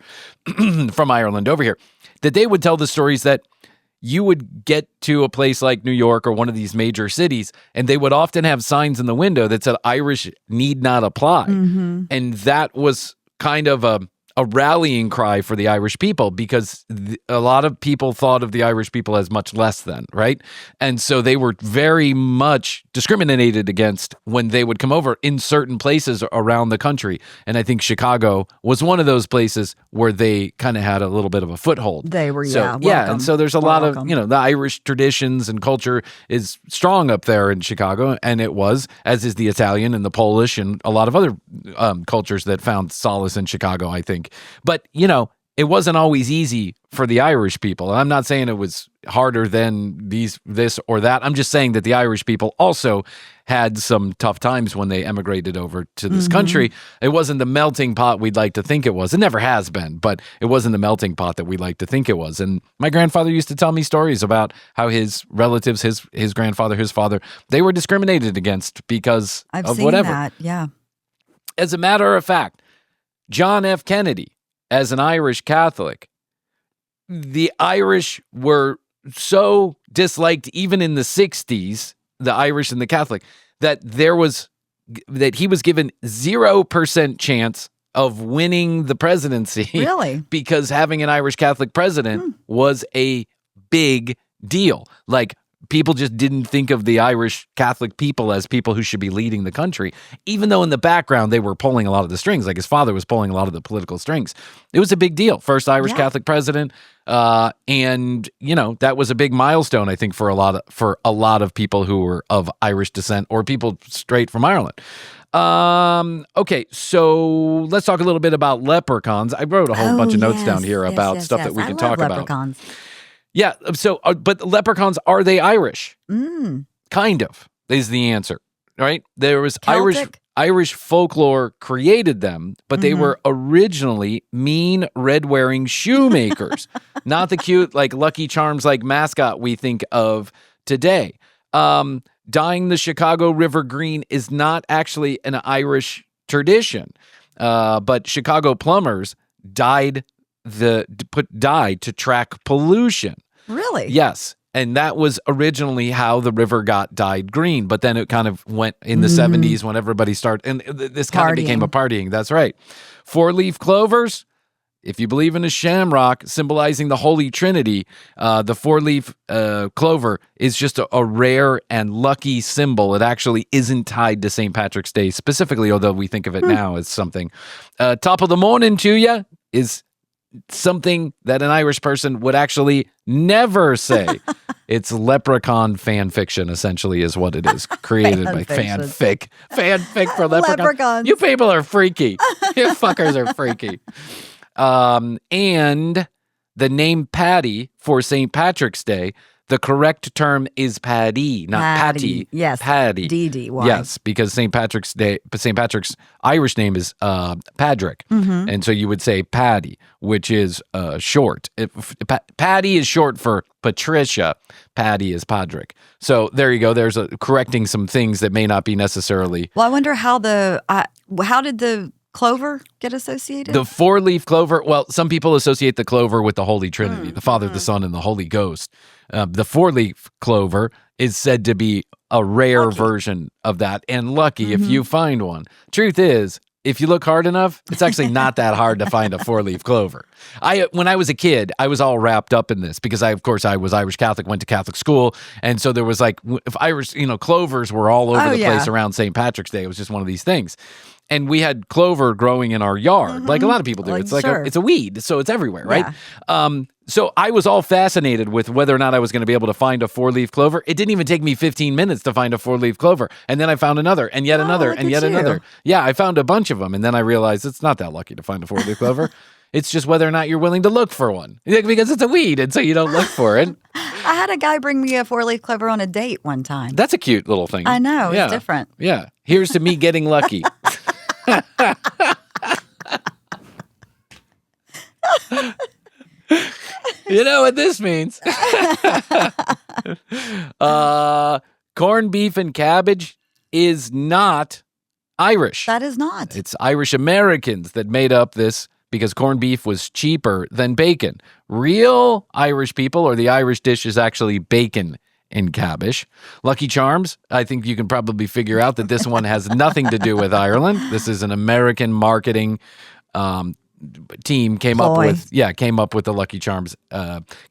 from Ireland over here, that they would tell the stories that you would get to a place like New York or one of these major cities, and they would often have signs in the window that said Irish need not apply. And that was kind of a rallying cry for the Irish people because a lot of people thought of the Irish people as much less than, right? And so they were very much discriminated against when they would come over in certain places around the country. And I think Chicago was one of those places where they kind of had a little bit of a foothold. They were, And so there's a lot of, the Irish traditions and culture is strong up there in Chicago, and it was, as is the Italian and the Polish and a lot of other cultures that found solace in Chicago, I think. But, it wasn't always easy for the Irish people. And I'm not saying it was harder than this or that. I'm just saying that the Irish people also had some tough times when they emigrated over to this country. It wasn't the melting pot we'd like to think it was. It never has been, but it wasn't the melting pot that we like to think it was. And my grandfather used to tell me stories about how his relatives, his grandfather, his father, they were discriminated against because of whatever. I've seen that, yeah. As a matter of fact, John F. Kennedy, as an Irish Catholic, the Irish were so disliked even in the 60s, the Irish and the Catholic, that he was given 0% chance of winning the presidency. Really? Because having an Irish Catholic president was a big deal. Like, people just didn't think of the Irish Catholic people as people who should be leading the country, even though in the background they were pulling a lot of the strings, like his father was pulling a lot of the political strings. It was a big deal. First Irish Catholic president. And that was a big milestone, I think, for a lot of people who were of Irish descent or people straight from Ireland. Okay, so let's talk a little bit about leprechauns. I wrote a whole bunch of notes down here about stuff that we can talk about. Leprechauns. Yeah, so, but leprechauns, are they Irish? Kind of, is the answer, right? There was Celtic? Irish folklore created them, but they were originally mean, red-wearing shoemakers, not the cute, like, Lucky Charms, like, mascot we think of today. Dyeing the Chicago River green is not actually an Irish tradition, but Chicago plumbers put dye to track pollution. Really? Yes. And that was originally how the river got dyed green. But then it kind of went in the 70s when everybody started. And this kind of became a partying. That's right. 4-leaf clovers, if you believe in a shamrock symbolizing the Holy Trinity, the 4-leaf clover is just a rare and lucky symbol. It actually isn't tied to St. Patrick's Day specifically, although we think of it now as something. Top of the morning to you is something that an Irish person would actually never say. It's leprechaun fan fiction, essentially, is what it is. Created by fanfic. Fanfic for leprechauns. You people are freaky. You fuckers are freaky. And the name Paddy for St. Patrick's Day, the correct term is Paddy, not Patty. Yes. Paddy. D-D-Y. Yes, because St. Patrick's Irish name is Padraig. And so you would say Paddy, which is short. Paddy is short for Patricia. Paddy is Padraig. So there you go. There's correcting some things that may not be necessarily. Well, I wonder how did the clover get associated? The 4-leaf clover, well, some people associate the clover with the Holy Trinity, the Father, the Son, and the Holy Ghost. The 4-leaf clover is said to be a rare version of that, and lucky if you find one. Truth is, if you look hard enough, it's actually not that hard to find a 4-leaf clover. When I was a kid, I was all wrapped up in this because I was Irish Catholic, went to Catholic school, and so there was like, if Irish, clovers were all over the place around St. Patrick's Day. It was just one of these things. And we had clover growing in our yard, like a lot of people do. It's like it's a weed, so it's everywhere, right? Yeah. So I was all fascinated with whether or not I was going to be able to find a 4-leaf clover. It didn't even take me 15 minutes to find a 4-leaf clover. And then I found another, and yet another, and yet another. Yeah, I found a bunch of them, and then I realized it's not that lucky to find a 4-leaf clover. It's just whether or not you're willing to look for one. Because it's a weed, and so you don't look for it. I had a guy bring me a 4-leaf clover on a date one time. That's a cute little thing. I know, it's different. Yeah. Here's to me getting lucky. You know what this means. Corned beef and cabbage is not Irish. That is not. It's Irish Americans that made up this because corned beef was cheaper than bacon. Real Irish people, or the Irish dish, is actually bacon and cabbage. Lucky Charms, I think you can probably figure out that this one has nothing to do with Ireland. This is an American marketing team came up with the Lucky Charms.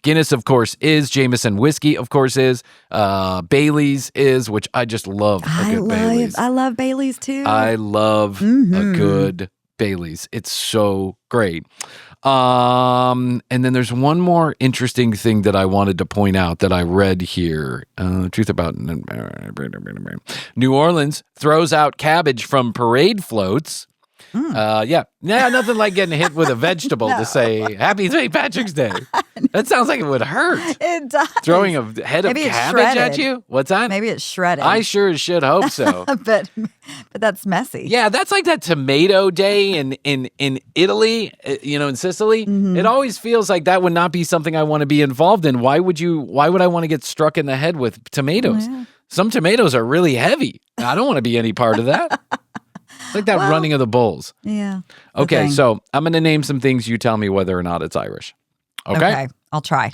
Guinness, of course, is. Jameson whiskey, of course, is. Bailey's is, which I just love. Bailey's. I love Bailey's too. I love a good Bailey's. It's so great. And then there's one more interesting thing that I wanted to point out that I read here. Truth about New Orleans throws out cabbage from parade floats. Nothing like getting hit with a vegetable to say Happy St. Patrick's Day. That sounds like it would hurt. It does. Throwing a head of cabbage at you? What's that? Maybe it's shredded. I sure as shit hope so. but that's messy. Yeah, that's like that tomato day in Italy, in Sicily. It always feels like that would not be something I want to be involved in. Why would I want to get struck in the head with tomatoes? Yeah. Some tomatoes are really heavy. I don't want to be any part of that. It's like that running of the bulls. Yeah. Okay, so I'm going to name some things. You tell me whether or not it's Irish. Okay? I'll try.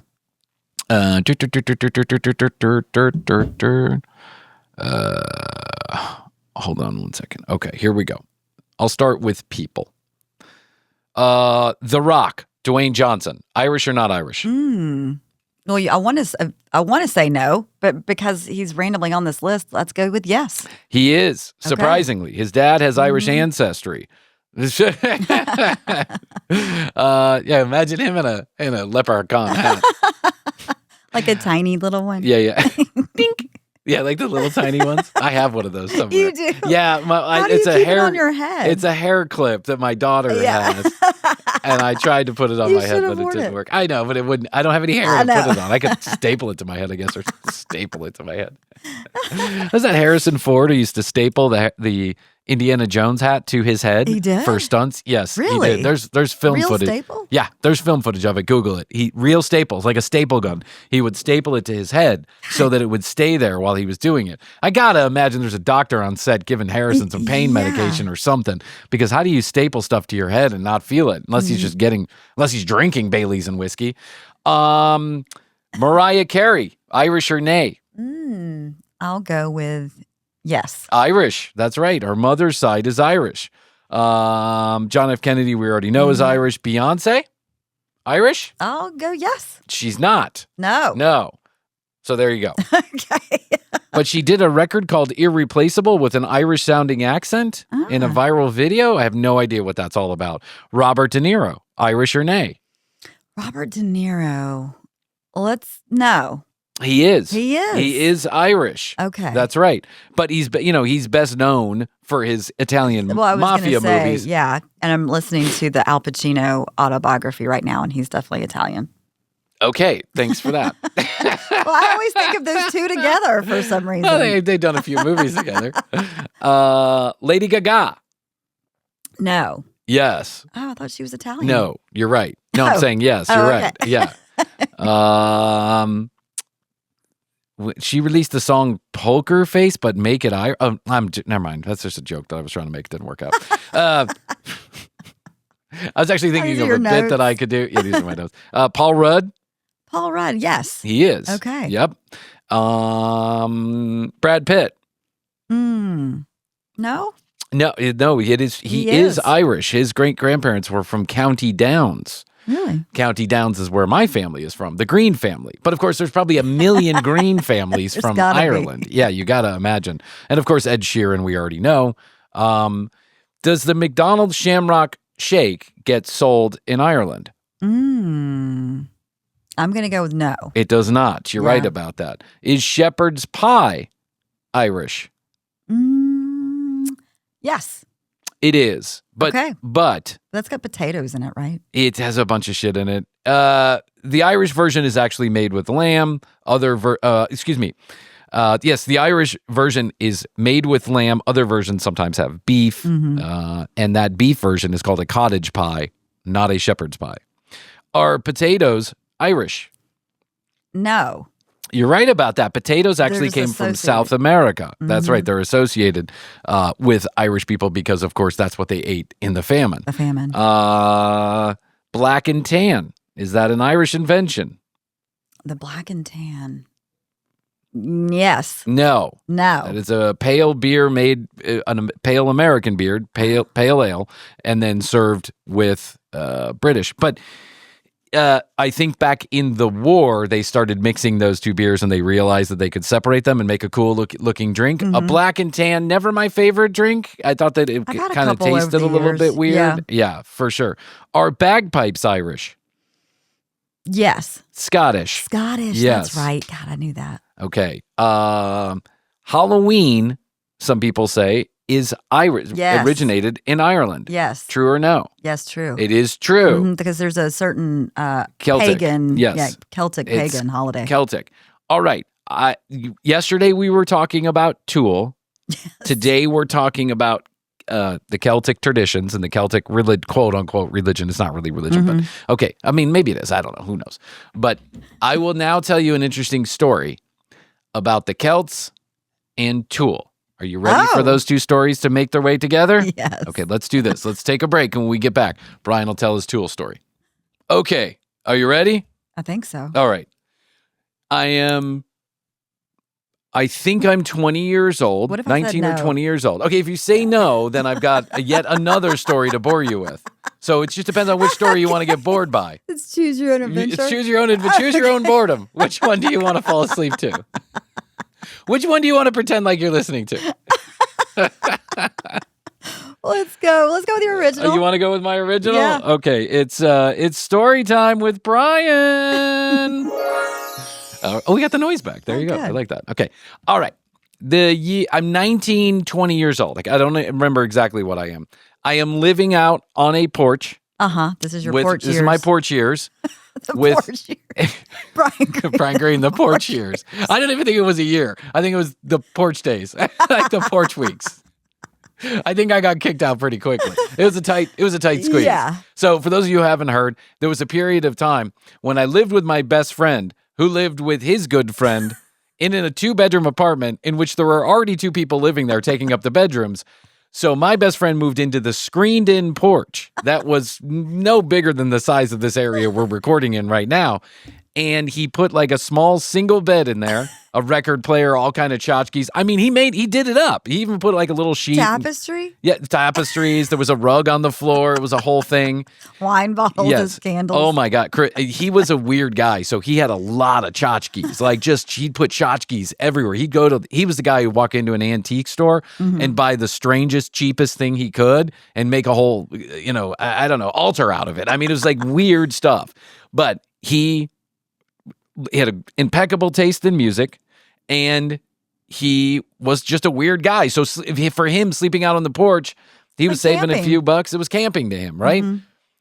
Hold on one second. Okay, here we go. I'll start with people. The Rock, Dwayne Johnson. Irish or not Irish? Well, I want to say no, but because he's randomly on this list, let's go with yes. He is, surprisingly. His dad has Irish ancestry. Imagine him in a leprechaun hat. Like a tiny little one. Yeah. Dink. Yeah, like the little tiny ones. I have one of those somewhere. You do? Yeah, How do you keep it on your head? It's a hair clip that my daughter has, and I tried to put it on my head, but it didn't work. I know, but it wouldn't. I don't have any hair to put it on. I could staple it to my head, I guess, or staple it to my head. Was that Harrison Ford who used to staple the Indiana Jones hat to his head? He did? For stunts? Yes, really? He did. There's film footage. Real staple? Yeah, there's film footage of it. Google it. Real staples, like a staple gun. He would staple it to his head so that it would stay there while he was doing it. I gotta imagine there's a doctor on set giving Harrison some pain medication or something, because how do you staple stuff to your head and not feel it unless he's drinking Bailey's and whiskey? Mariah Carey, Irish or nay? I'll go with yes. Irish. That's right. Her mother's side is Irish. John F. Kennedy, we already know, is Irish. Beyonce? Irish? I'll go yes. She's not. No. So there you go. Okay. But she did a record called Irreplaceable with an Irish-sounding accent in a viral video. I have no idea what that's all about. Robert De Niro, Irish or nay? Robert De Niro. No. He is. He is. He is Irish. Okay. That's right. But he's best known for his Italian mafia movies. Yeah. And I'm listening to the Al Pacino autobiography right now, and he's definitely Italian. Okay. Thanks for that. Well, I always think of those two together for some reason. Well, they've done a few movies together. Lady Gaga. No. Yes. Oh, I thought she was Italian. No, you're right. No, I'm saying yes. You're right. Yeah. She released the song Poker Face, but make it Irish. Never mind. That's just a joke that I was trying to make. It didn't work out. I was actually thinking of a bit that I could do. Yeah, these are my notes. Paul Rudd. Paul Rudd, yes. He is. Okay. Yep. Brad Pitt. No? No, it is. He is Irish. His great-grandparents were from County Downs. Really? County Downs is where my family is from, the Green family. But of course, there's probably a million Green families from Ireland. Yeah, you got to imagine. And of course, Ed Sheeran, we already know. Does the McDonald's Shamrock Shake get sold in Ireland? I'm going to go with no. It does not. You're right about that. Is shepherd's pie Irish? Yes. It is. But That's got potatoes in it, right? It has a bunch of shit in it. The Irish version is actually made with lamb. Yes, the Irish version is made with lamb. Other versions sometimes have beef. And that beef version is called a cottage pie, not a shepherd's pie. Are potatoes Irish? No. You're right about that. Potatoes actually came from South America. That's right. They're associated with Irish people because, of course, that's what they ate in the famine. The famine. Black and tan. Is that an Irish invention? The black and tan. Yes. No. No. That is a pale beer made, a pale American beer, pale ale, and then served with British. But I think back in the war, they started mixing those two beers and they realized that they could separate them and make a cool looking drink. A black and tan, never my favorite drink. I thought that it kind of tasted a little bit weird. Yeah, for sure. Are bagpipes Irish? Yes. Scottish. Yes. That's right. God, I knew that. Okay. Halloween, some people say, is Irish, originated in Ireland. Yes. True or no? Yes, true. It is true. Because there's a certain Celtic. pagan, Celtic pagan holiday. Celtic. All right. Yesterday we were talking about Tool. Yes. Today we're talking about the Celtic traditions and the Celtic quote unquote religion. It's not really religion, but okay. I mean, maybe it is. I don't know. Who knows? But I will now tell you an interesting story about the Celts and Tool. Are you ready for those two stories to make their way together? Yes. Okay, let's do this. Let's take a break, and when we get back, Bryan will tell his Tool story. Okay, are you ready? I think so. All right. I think I'm 20 years old. What if I 19 said no? or 20 years old. Okay, if you say no, then I've got yet another story to bore you with. So it just depends on which story you want to get bored by. It's choose your own adventure. It's choose your own adventure. Choose your own boredom. Which one do you want to fall asleep to? Which one do you want to pretend like you're listening to? Let's go. Let's go with your original. You want to go with my original? Yeah. Okay. It's story time with Bryan. We got the noise back. There you go. Good. I like that. Okay. All right. I'm 19, 20 years old. Like, I don't remember exactly what I am. I am living out on a porch. This is your porch years. This is my porch years. Porch years. Bryan Green. Bryan Green, the porch years. I didn't even think it was a year. I think it was the porch days, like the porch weeks. I think I got kicked out pretty quickly. It was a tight squeeze. Yeah. So for those of you who haven't heard, there was a period of time when I lived with my best friend who lived with his good friend in a 2-bedroom apartment in which there were already 2 people living there taking up the bedrooms. So my best friend moved into the screened-in porch that was no bigger than the size of this area we're recording in right now. And he put like a small single bed in there, a record player, all kind of tchotchkes. I mean, he did it up. He even put like a little sheet. Tapestry? Tapestries. There was a rug on the floor. It was a whole thing. Wine bottles and candles. Oh my God. He was a weird guy. So he had a lot of tchotchkes. He'd put tchotchkes everywhere. He was the guy who'd walk into an antique store and buy the strangest, cheapest thing he could and make a whole, I don't know, altar out of it. I mean, it was like weird stuff. But he had an impeccable taste in music, and he was just a weird guy. So for him, sleeping out on the porch, he was saving a few bucks. It was camping to him, right?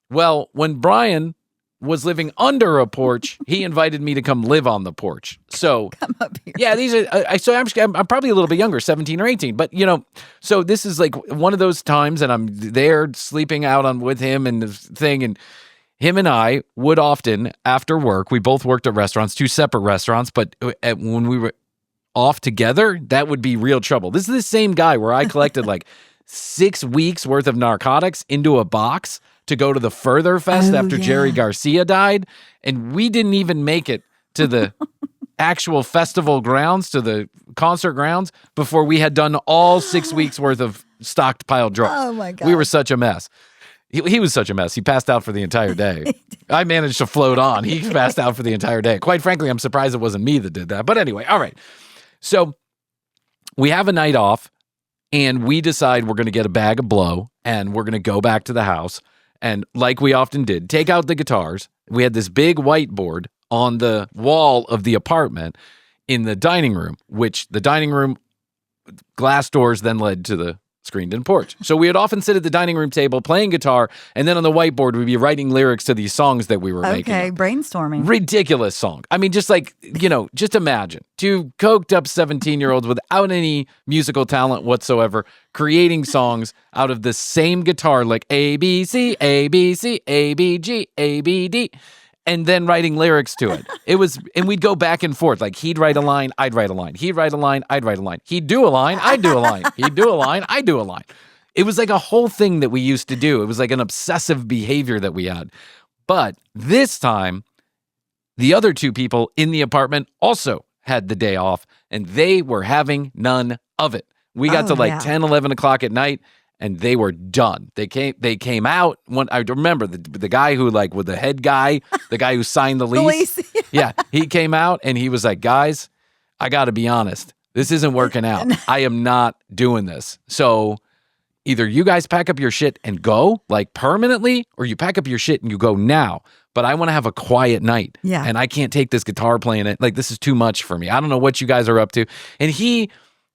Well, when Bryan was living under a porch, he invited me to come live on the porch. So, come up here. Yeah, these are. I'm probably a little bit younger, 17 or 18. But so this is like one of those times, and I'm there sleeping out with him and the thing, and him and I would often, after work, we both worked at restaurants, 2 separate restaurants, but when we were off together, that would be real trouble. This is the same guy where I collected like 6 weeks worth of narcotics into a box to go to the Further Fest after Jerry Garcia died. And we didn't even make it to the actual festival grounds, to the concert grounds, before we had done all 6 weeks worth of stockpiled drugs. Oh my God. We were such a mess. He was such a mess. He passed out for the entire day. I managed to float on. He passed out for the entire day. Quite frankly, I'm surprised it wasn't me that did that. But anyway, all right. So we have a night off, and we decide we're going to get a bag of blow, and we're going to go back to the house. And like we often did, take out the guitars. We had this big whiteboard on the wall of the apartment in the dining room, which the dining room glass doors then led to the screened-in porch. So we would often sit at the dining room table playing guitar, and then on the whiteboard we'd be writing lyrics to these songs that we were making. Okay, brainstorming. Ridiculous song. I mean, just like, just imagine two coked up 17-year-olds without any musical talent whatsoever creating songs out of the same guitar, like A, B, C, A, B, C, A, B, G, A, B, D, and then writing lyrics to it. And we'd go back and forth. Like, he'd write a line, I'd write a line. He'd write a line, I'd write a line. He'd do a line, I'd do a line. He'd do a line, I'd do a line. It was like a whole thing that we used to do. It was like an obsessive behavior that we had. But this time, the other two people in the apartment also had the day off, and they were having none of it. We got to 10, 11 o'clock at night, and they were done. They came out. I remember the guy who, like, with the head guy, the guy who signed the lease. Yeah, he came out and he was like, guys, I got to be honest. This isn't working out. I am not doing this. So either you guys pack up your shit and go, like, permanently, or you pack up your shit and you go now. But I want to have a quiet night. Yeah. And I can't take this guitar playing it. Like, this is too much for me. I don't know what you guys are up to. And he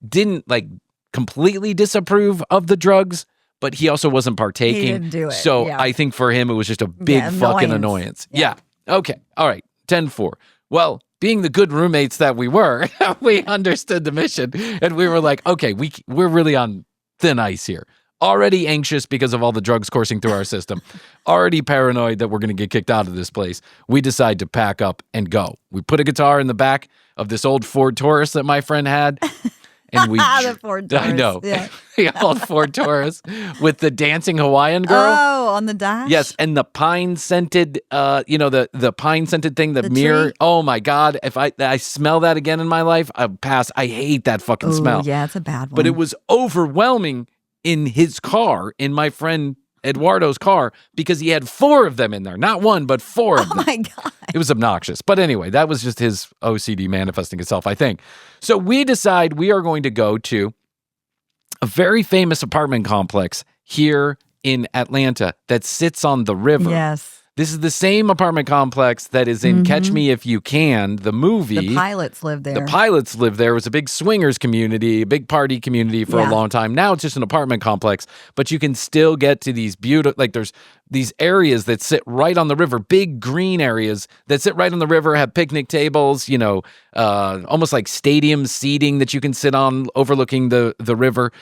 didn't, like, completely disapprove of the drugs, but he also wasn't partaking. He didn't do it. So I think for him, it was just a big fucking annoyance. Yeah. Okay. All right. 10-4. Well, being the good roommates that we were, we understood the mission, and we were like, okay, we're really on thin ice here. Already anxious because of all the drugs coursing through our system. Already paranoid that we're going to get kicked out of this place. We decide to pack up and go. We put a guitar in the back of this old Ford Taurus that my friend had. And we, the Ford Taurus. I know. Yeah. The old Ford Taurus with the dancing Hawaiian girl. Oh, on the dash? Yes, and the pine-scented, the pine-scented thing, the mirror. Tree? Oh, my God. If I smell that again in my life, I pass. I hate that fucking smell. Yeah, it's a bad one. But it was overwhelming in his car, in my friend Eduardo's car, because he had 4 of them in there. Not 1, but 4 of them. Oh, my God. It was obnoxious. But anyway, that was just his OCD manifesting itself, I think. So we decide we are going to go to a very famous apartment complex here in Atlanta that sits on the river. Yes. This is the same apartment complex that is in Catch Me If You Can, the movie. The pilots live there. The pilots live there. It was a big swingers community, a big party community for a long time. Now it's just an apartment complex, but you can still get to these beautiful, like, there's these areas that sit right on the river, big green areas that sit right on the river, have picnic tables, almost like stadium seating that you can sit on overlooking the river.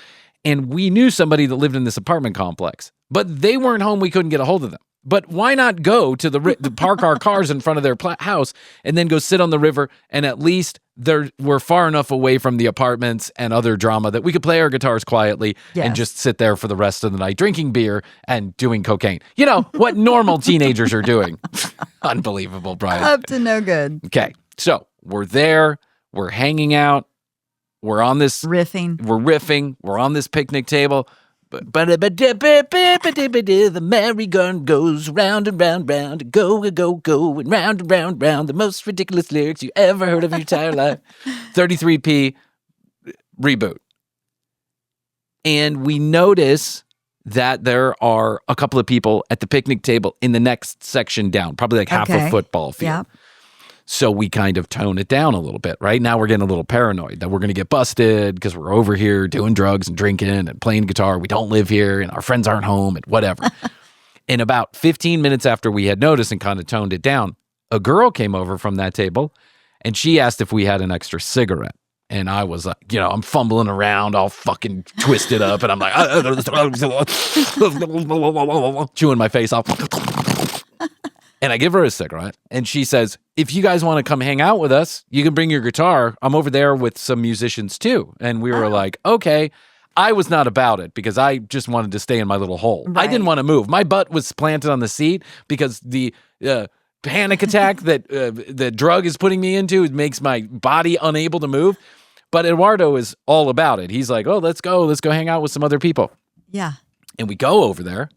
And we knew somebody that lived in this apartment complex, but they weren't home. We couldn't get a hold of them. But why not go to the park our cars in front of their house and then go sit on the river, and at least we're far enough away from the apartments and other drama that we could play our guitars quietly and just sit there for the rest of the night drinking beer and doing cocaine. You know, what normal teenagers are doing. Unbelievable, Bryan. Up to no good. Okay, so we're there. We're hanging out. We're on this... Riffing. We're riffing. We're on this picnic table. The merry-go-round goes round and round, round, go, and round and round, round. The most ridiculous lyrics you ever heard of in your entire life. 33P reboot. And we notice that there are a couple of people at the picnic table in the next section down, probably like half a football field. Yep. So we kind of tone it down a little bit, right? Now we're getting a little paranoid that we're going to get busted because we're over here doing drugs and drinking and playing guitar. We don't live here and our friends aren't home and whatever. And about 15 minutes after we had noticed and kind of toned it down, a girl came over from that table and she asked if we had an extra cigarette. And I was like, I'm fumbling around all fucking twisted up and I'm like, chewing my face off. And I give her a cigarette, and she says, if you guys want to come hang out with us, you can bring your guitar. I'm over there with some musicians, too. And we were like, okay. I was not about it because I just wanted to stay in my little hole. Right. I didn't want to move. My butt was planted on the seat because the panic attack that the drug is putting me into makes my body unable to move. But Eduardo is all about it. He's like, oh, let's go hang out with some other people. Yeah. And we go over there,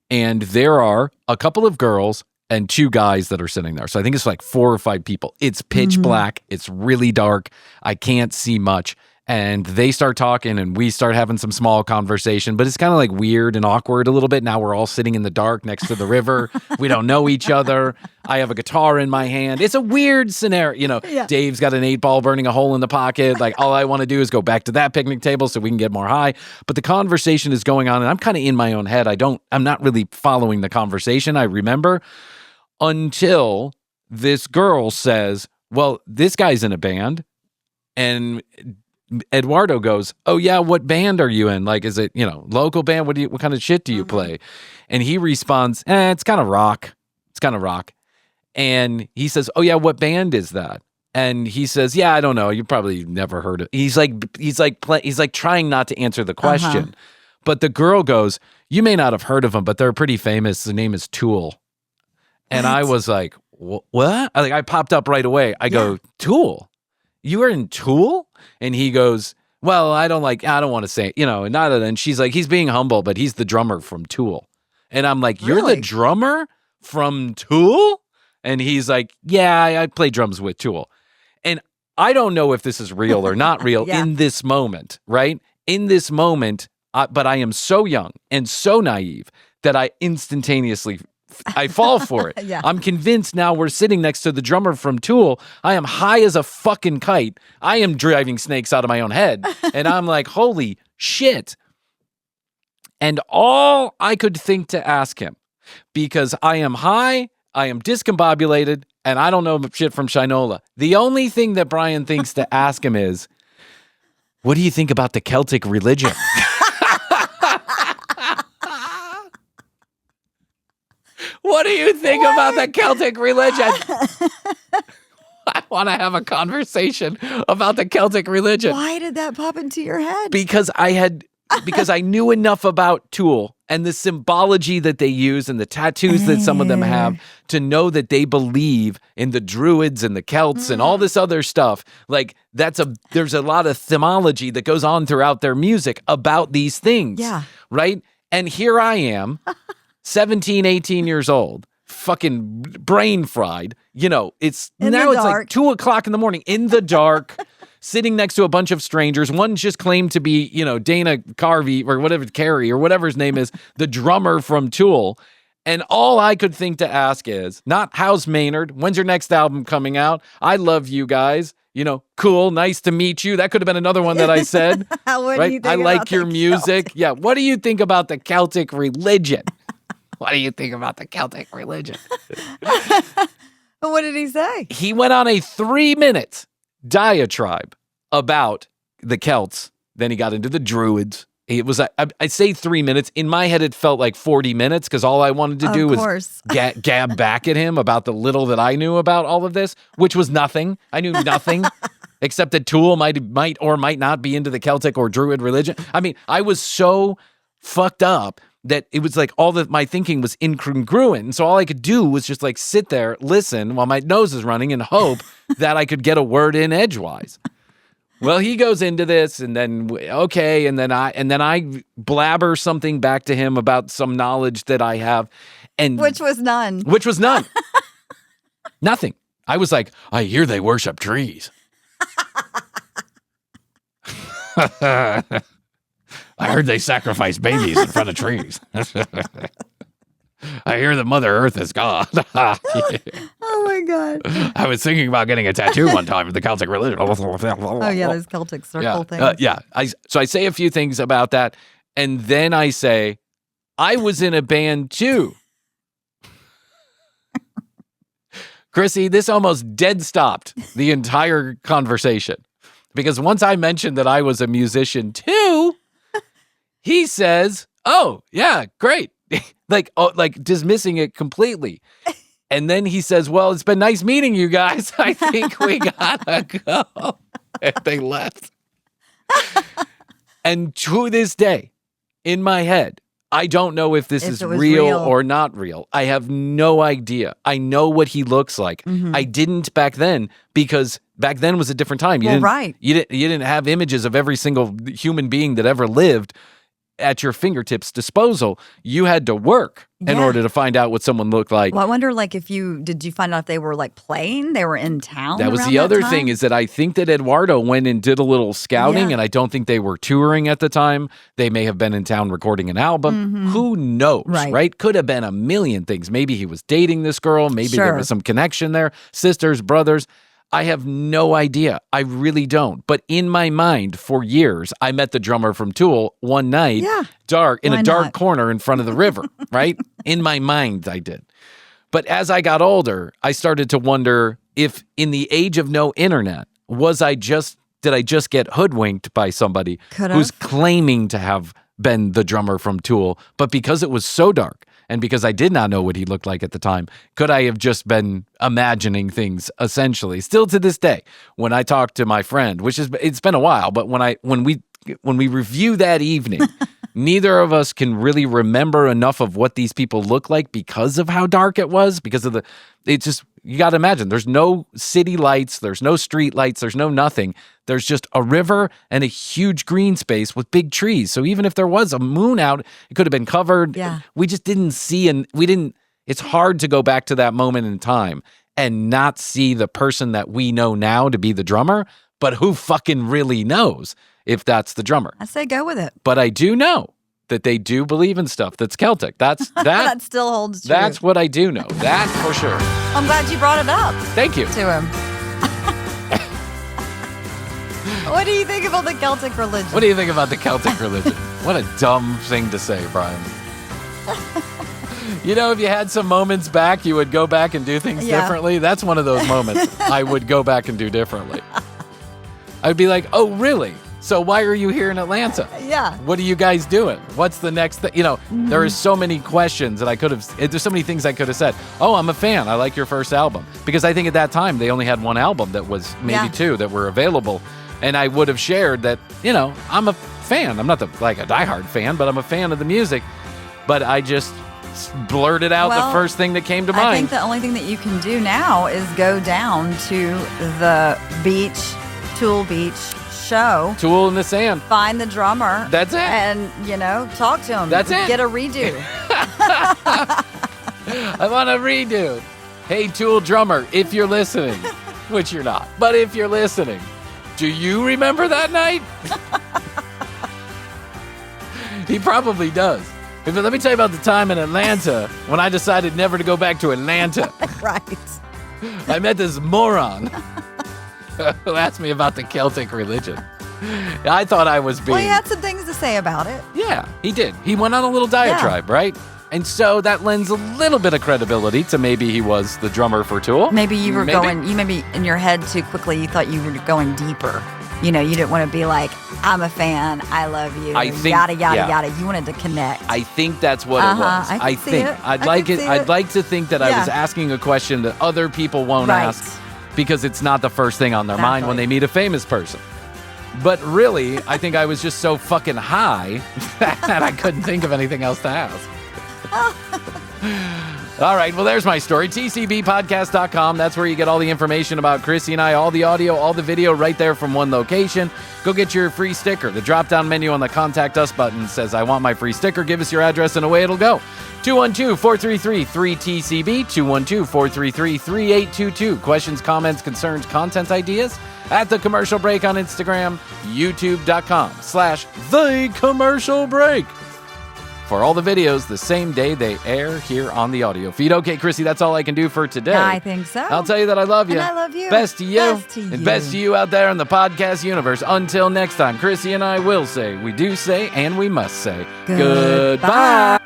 and there are a couple of girls and 2 guys that are sitting there. So I think it's like 4 or 5 people. It's pitch black. It's really dark. I can't see much. And they start talking, and we start having some small conversation, but it's kind of like weird and awkward a little bit. Now we're all sitting in the dark next to the river. We don't know each other. I have a guitar in my hand. It's a weird scenario. Dave's got an 8-ball burning a hole in the pocket. Like, all I want to do is go back to that picnic table so we can get more high. But the conversation is going on, and I'm kind of in my own head. I'm not really following the conversation. I remember until this girl says, well, this guy's in a band, and Eduardo goes, oh yeah, what band are you in? Like, is it, local band? What kind of shit do you play? And he responds, it's kind of rock. It's kind of rock. And he says, oh yeah, what band is that? And he says, yeah, I don't know. You probably never heard it. He's like trying not to answer the question. But the girl goes, you may not have heard of them, but they're pretty famous. The name is Tool. And I was like, what? I popped up right away. I go, Tool? You were in Tool? And he goes, well, I don't want to say, and she's like, he's being humble, but he's the drummer from Tool. And I'm like, you're the drummer from Tool? And he's like, yeah, I play drums with Tool. And I don't know if this is real or not real in this moment, right? In this moment, but I am so young and so naive that I instantaneously I fall for it. I'm convinced now we're sitting next to the drummer from Tool. I am high as a fucking kite. I am driving snakes out of my own head. And I'm like, holy shit. And all I could think to ask him, because I am high, I am discombobulated, and I don't know shit from Shinola. The only thing that Bryan thinks to ask him is, what do you think about the Celtic religion? What do you think about the Celtic religion? I want to have a conversation about the Celtic religion. Why did that pop into your head? Because I knew enough about Tool and the symbology that they use and the tattoos that some of them have to know that they believe in the Druids and the Celts and all this other stuff. Like, there's a lot of themology that goes on throughout their music about these things. Yeah. Right? And here I am, 17, 18 years old, fucking brain fried. It's like 2 o'clock in the morning in the dark, sitting next to a bunch of strangers. One just claimed to be, Dana Carvey or whatever, Carey or whatever his name is, the drummer from Tool. And all I could think to ask is not how's Maynard? When's your next album coming out? I love you guys. Cool. Nice to meet you. That could have been another one that I said. What do you think I like about your the music. Celtic? Yeah. What do you think about the Celtic religion? What do you think about the Celtic religion? What did he say? He went on a 3-minute diatribe about the Celts. Then he got into the Druids. It was, I say 3 minutes. In my head, it felt like 40 minutes because all I wanted to do was gab back at him about the little that I knew about all of this, which was nothing. I knew nothing except that Tool might or might not be into the Celtic or Druid religion. I mean, I was so fucked up that it was like all that my thinking was incongruent. And so all I could do was just like sit there, listen while my nose is running and hope that I could get a word in edgewise. Well, he goes into this and then, okay. And then I blabber something back to him about some knowledge that I have. Which was none. Nothing. I was like, I hear they worship trees. I heard they sacrifice babies in front of trees. I hear that Mother Earth is God. Oh my God. I was thinking about getting a tattoo one time of the Celtic religion. Oh yeah, those Celtic circle things. So I say a few things about that, and then I say, I was in a band too. Krissy, this almost dead stopped the entire conversation. Because once I mentioned that I was a musician too, he says, oh, yeah, great. like dismissing it completely. And then he says, well, it's been nice meeting you guys. I think we gotta go. And they left. And to this day, in my head, I don't know if this is real or not real. I have no idea. I know what he looks like. I didn't back then because back then was a different time. You didn't have images of every single human being that ever lived at your fingertips disposal. You had to work in order to find out what someone looked like. Well, I wonder, like, did you find out if they were like playing? They were in town. That was the other thing, is that I think that Eduardo went and did a little scouting, and I don't think they were touring at the time. They may have been in town recording an album. Who knows, right? Could have been a million things. Maybe he was dating this girl. Maybe there was some connection there. Sisters, brothers. I have no idea. I really don't. But in my mind, for years, I met the drummer from Tool one night, in a dark corner in front of the river, right? In my mind, I did. But as I got older, I started to wonder if in the age of no internet, did I just get hoodwinked by somebody who's claiming to have been the drummer from Tool, but because it was so dark, and because I did not know what he looked like at the time, could I have just been imagining things, essentially? Still to this day, when I talk to my friend, it's been a while, but when we review that evening, neither of us can really remember enough of what these people look like because of how dark it was, you got to imagine, there's no city lights, there's no street lights, there's no nothing. There's just a river and a huge green space with big trees. So even if there was a moon out, it could have been covered. Yeah. We just didn't see, it's hard to go back to that moment in time and not see the person that we know now to be the drummer, but who fucking really knows if that's the drummer? I say go with it. But I do know that they do believe in stuff that's Celtic. That still holds true. That's what I do know. That's for sure. I'm glad you brought it up. Thank you. To him. What do you think about the Celtic religion? What do you think about the Celtic religion? What a dumb thing to say, Bryan. If you had some moments back, you would go back and do things differently. That's one of those moments I would go back and do differently. I'd be like, oh, really? So why are you here in Atlanta? Yeah. What are you guys doing? What's the next thing? There are so many questions that there's so many things I could have said. Oh, I'm a fan. I like your first album. Because I think at that time, they only had one album that was maybe two that were available. And I would have shared that, I'm a fan. I'm not a diehard fan, but I'm a fan of the music. But I just blurted out the first thing that came to mind. I think the only thing that you can do now is go down to the beach, Tool Beach show. Tool in the sand. Find the drummer. That's it. And, talk to him. That's it. Get a redo. I want a redo. Hey, Tool drummer, if you're listening, which you're not, but if you're listening, do you remember that night? He probably does. But let me tell you about the time in Atlanta when I decided never to go back to Atlanta. Right. I met this moron who asked me about the Celtic religion. I thought I was being... Well, he had some things to say about it. Yeah, he did. He went on a little diatribe, right? And so that lends a little bit of credibility to maybe he was the drummer for Tool. Maybe you were maybe in your head too quickly, you thought you were going deeper. You didn't want to be like, I'm a fan, I love you, yada, yada. You wanted to connect. I think that's what it was. I think. I'd like to think that I was asking a question that other people won't ask because it's not the first thing on their mind when they meet a famous person. But really, I think I was just so fucking high that I couldn't think of anything else to ask. All right, well, there's my story. TCBpodcast.com. That's where you get all the information about Krissy and I, all the audio, all the video right there from one location. Go get your free sticker. The drop-down menu on the Contact Us button says, I want my free sticker. Give us your address and away it'll go. 212-433-3TCB, 212-433-3822. Questions, comments, concerns, content ideas? At The Commercial Break on Instagram, youtube.com/The Commercial Break. For all the videos the same day they air here on the audio feed. Okay, Krissy, that's all I can do for today. I think so. I'll tell you that I love you. And I love you. Best to you. And best to you out there in the podcast universe. Until next time, Krissy and I will say, we do say, and we must say, goodbye.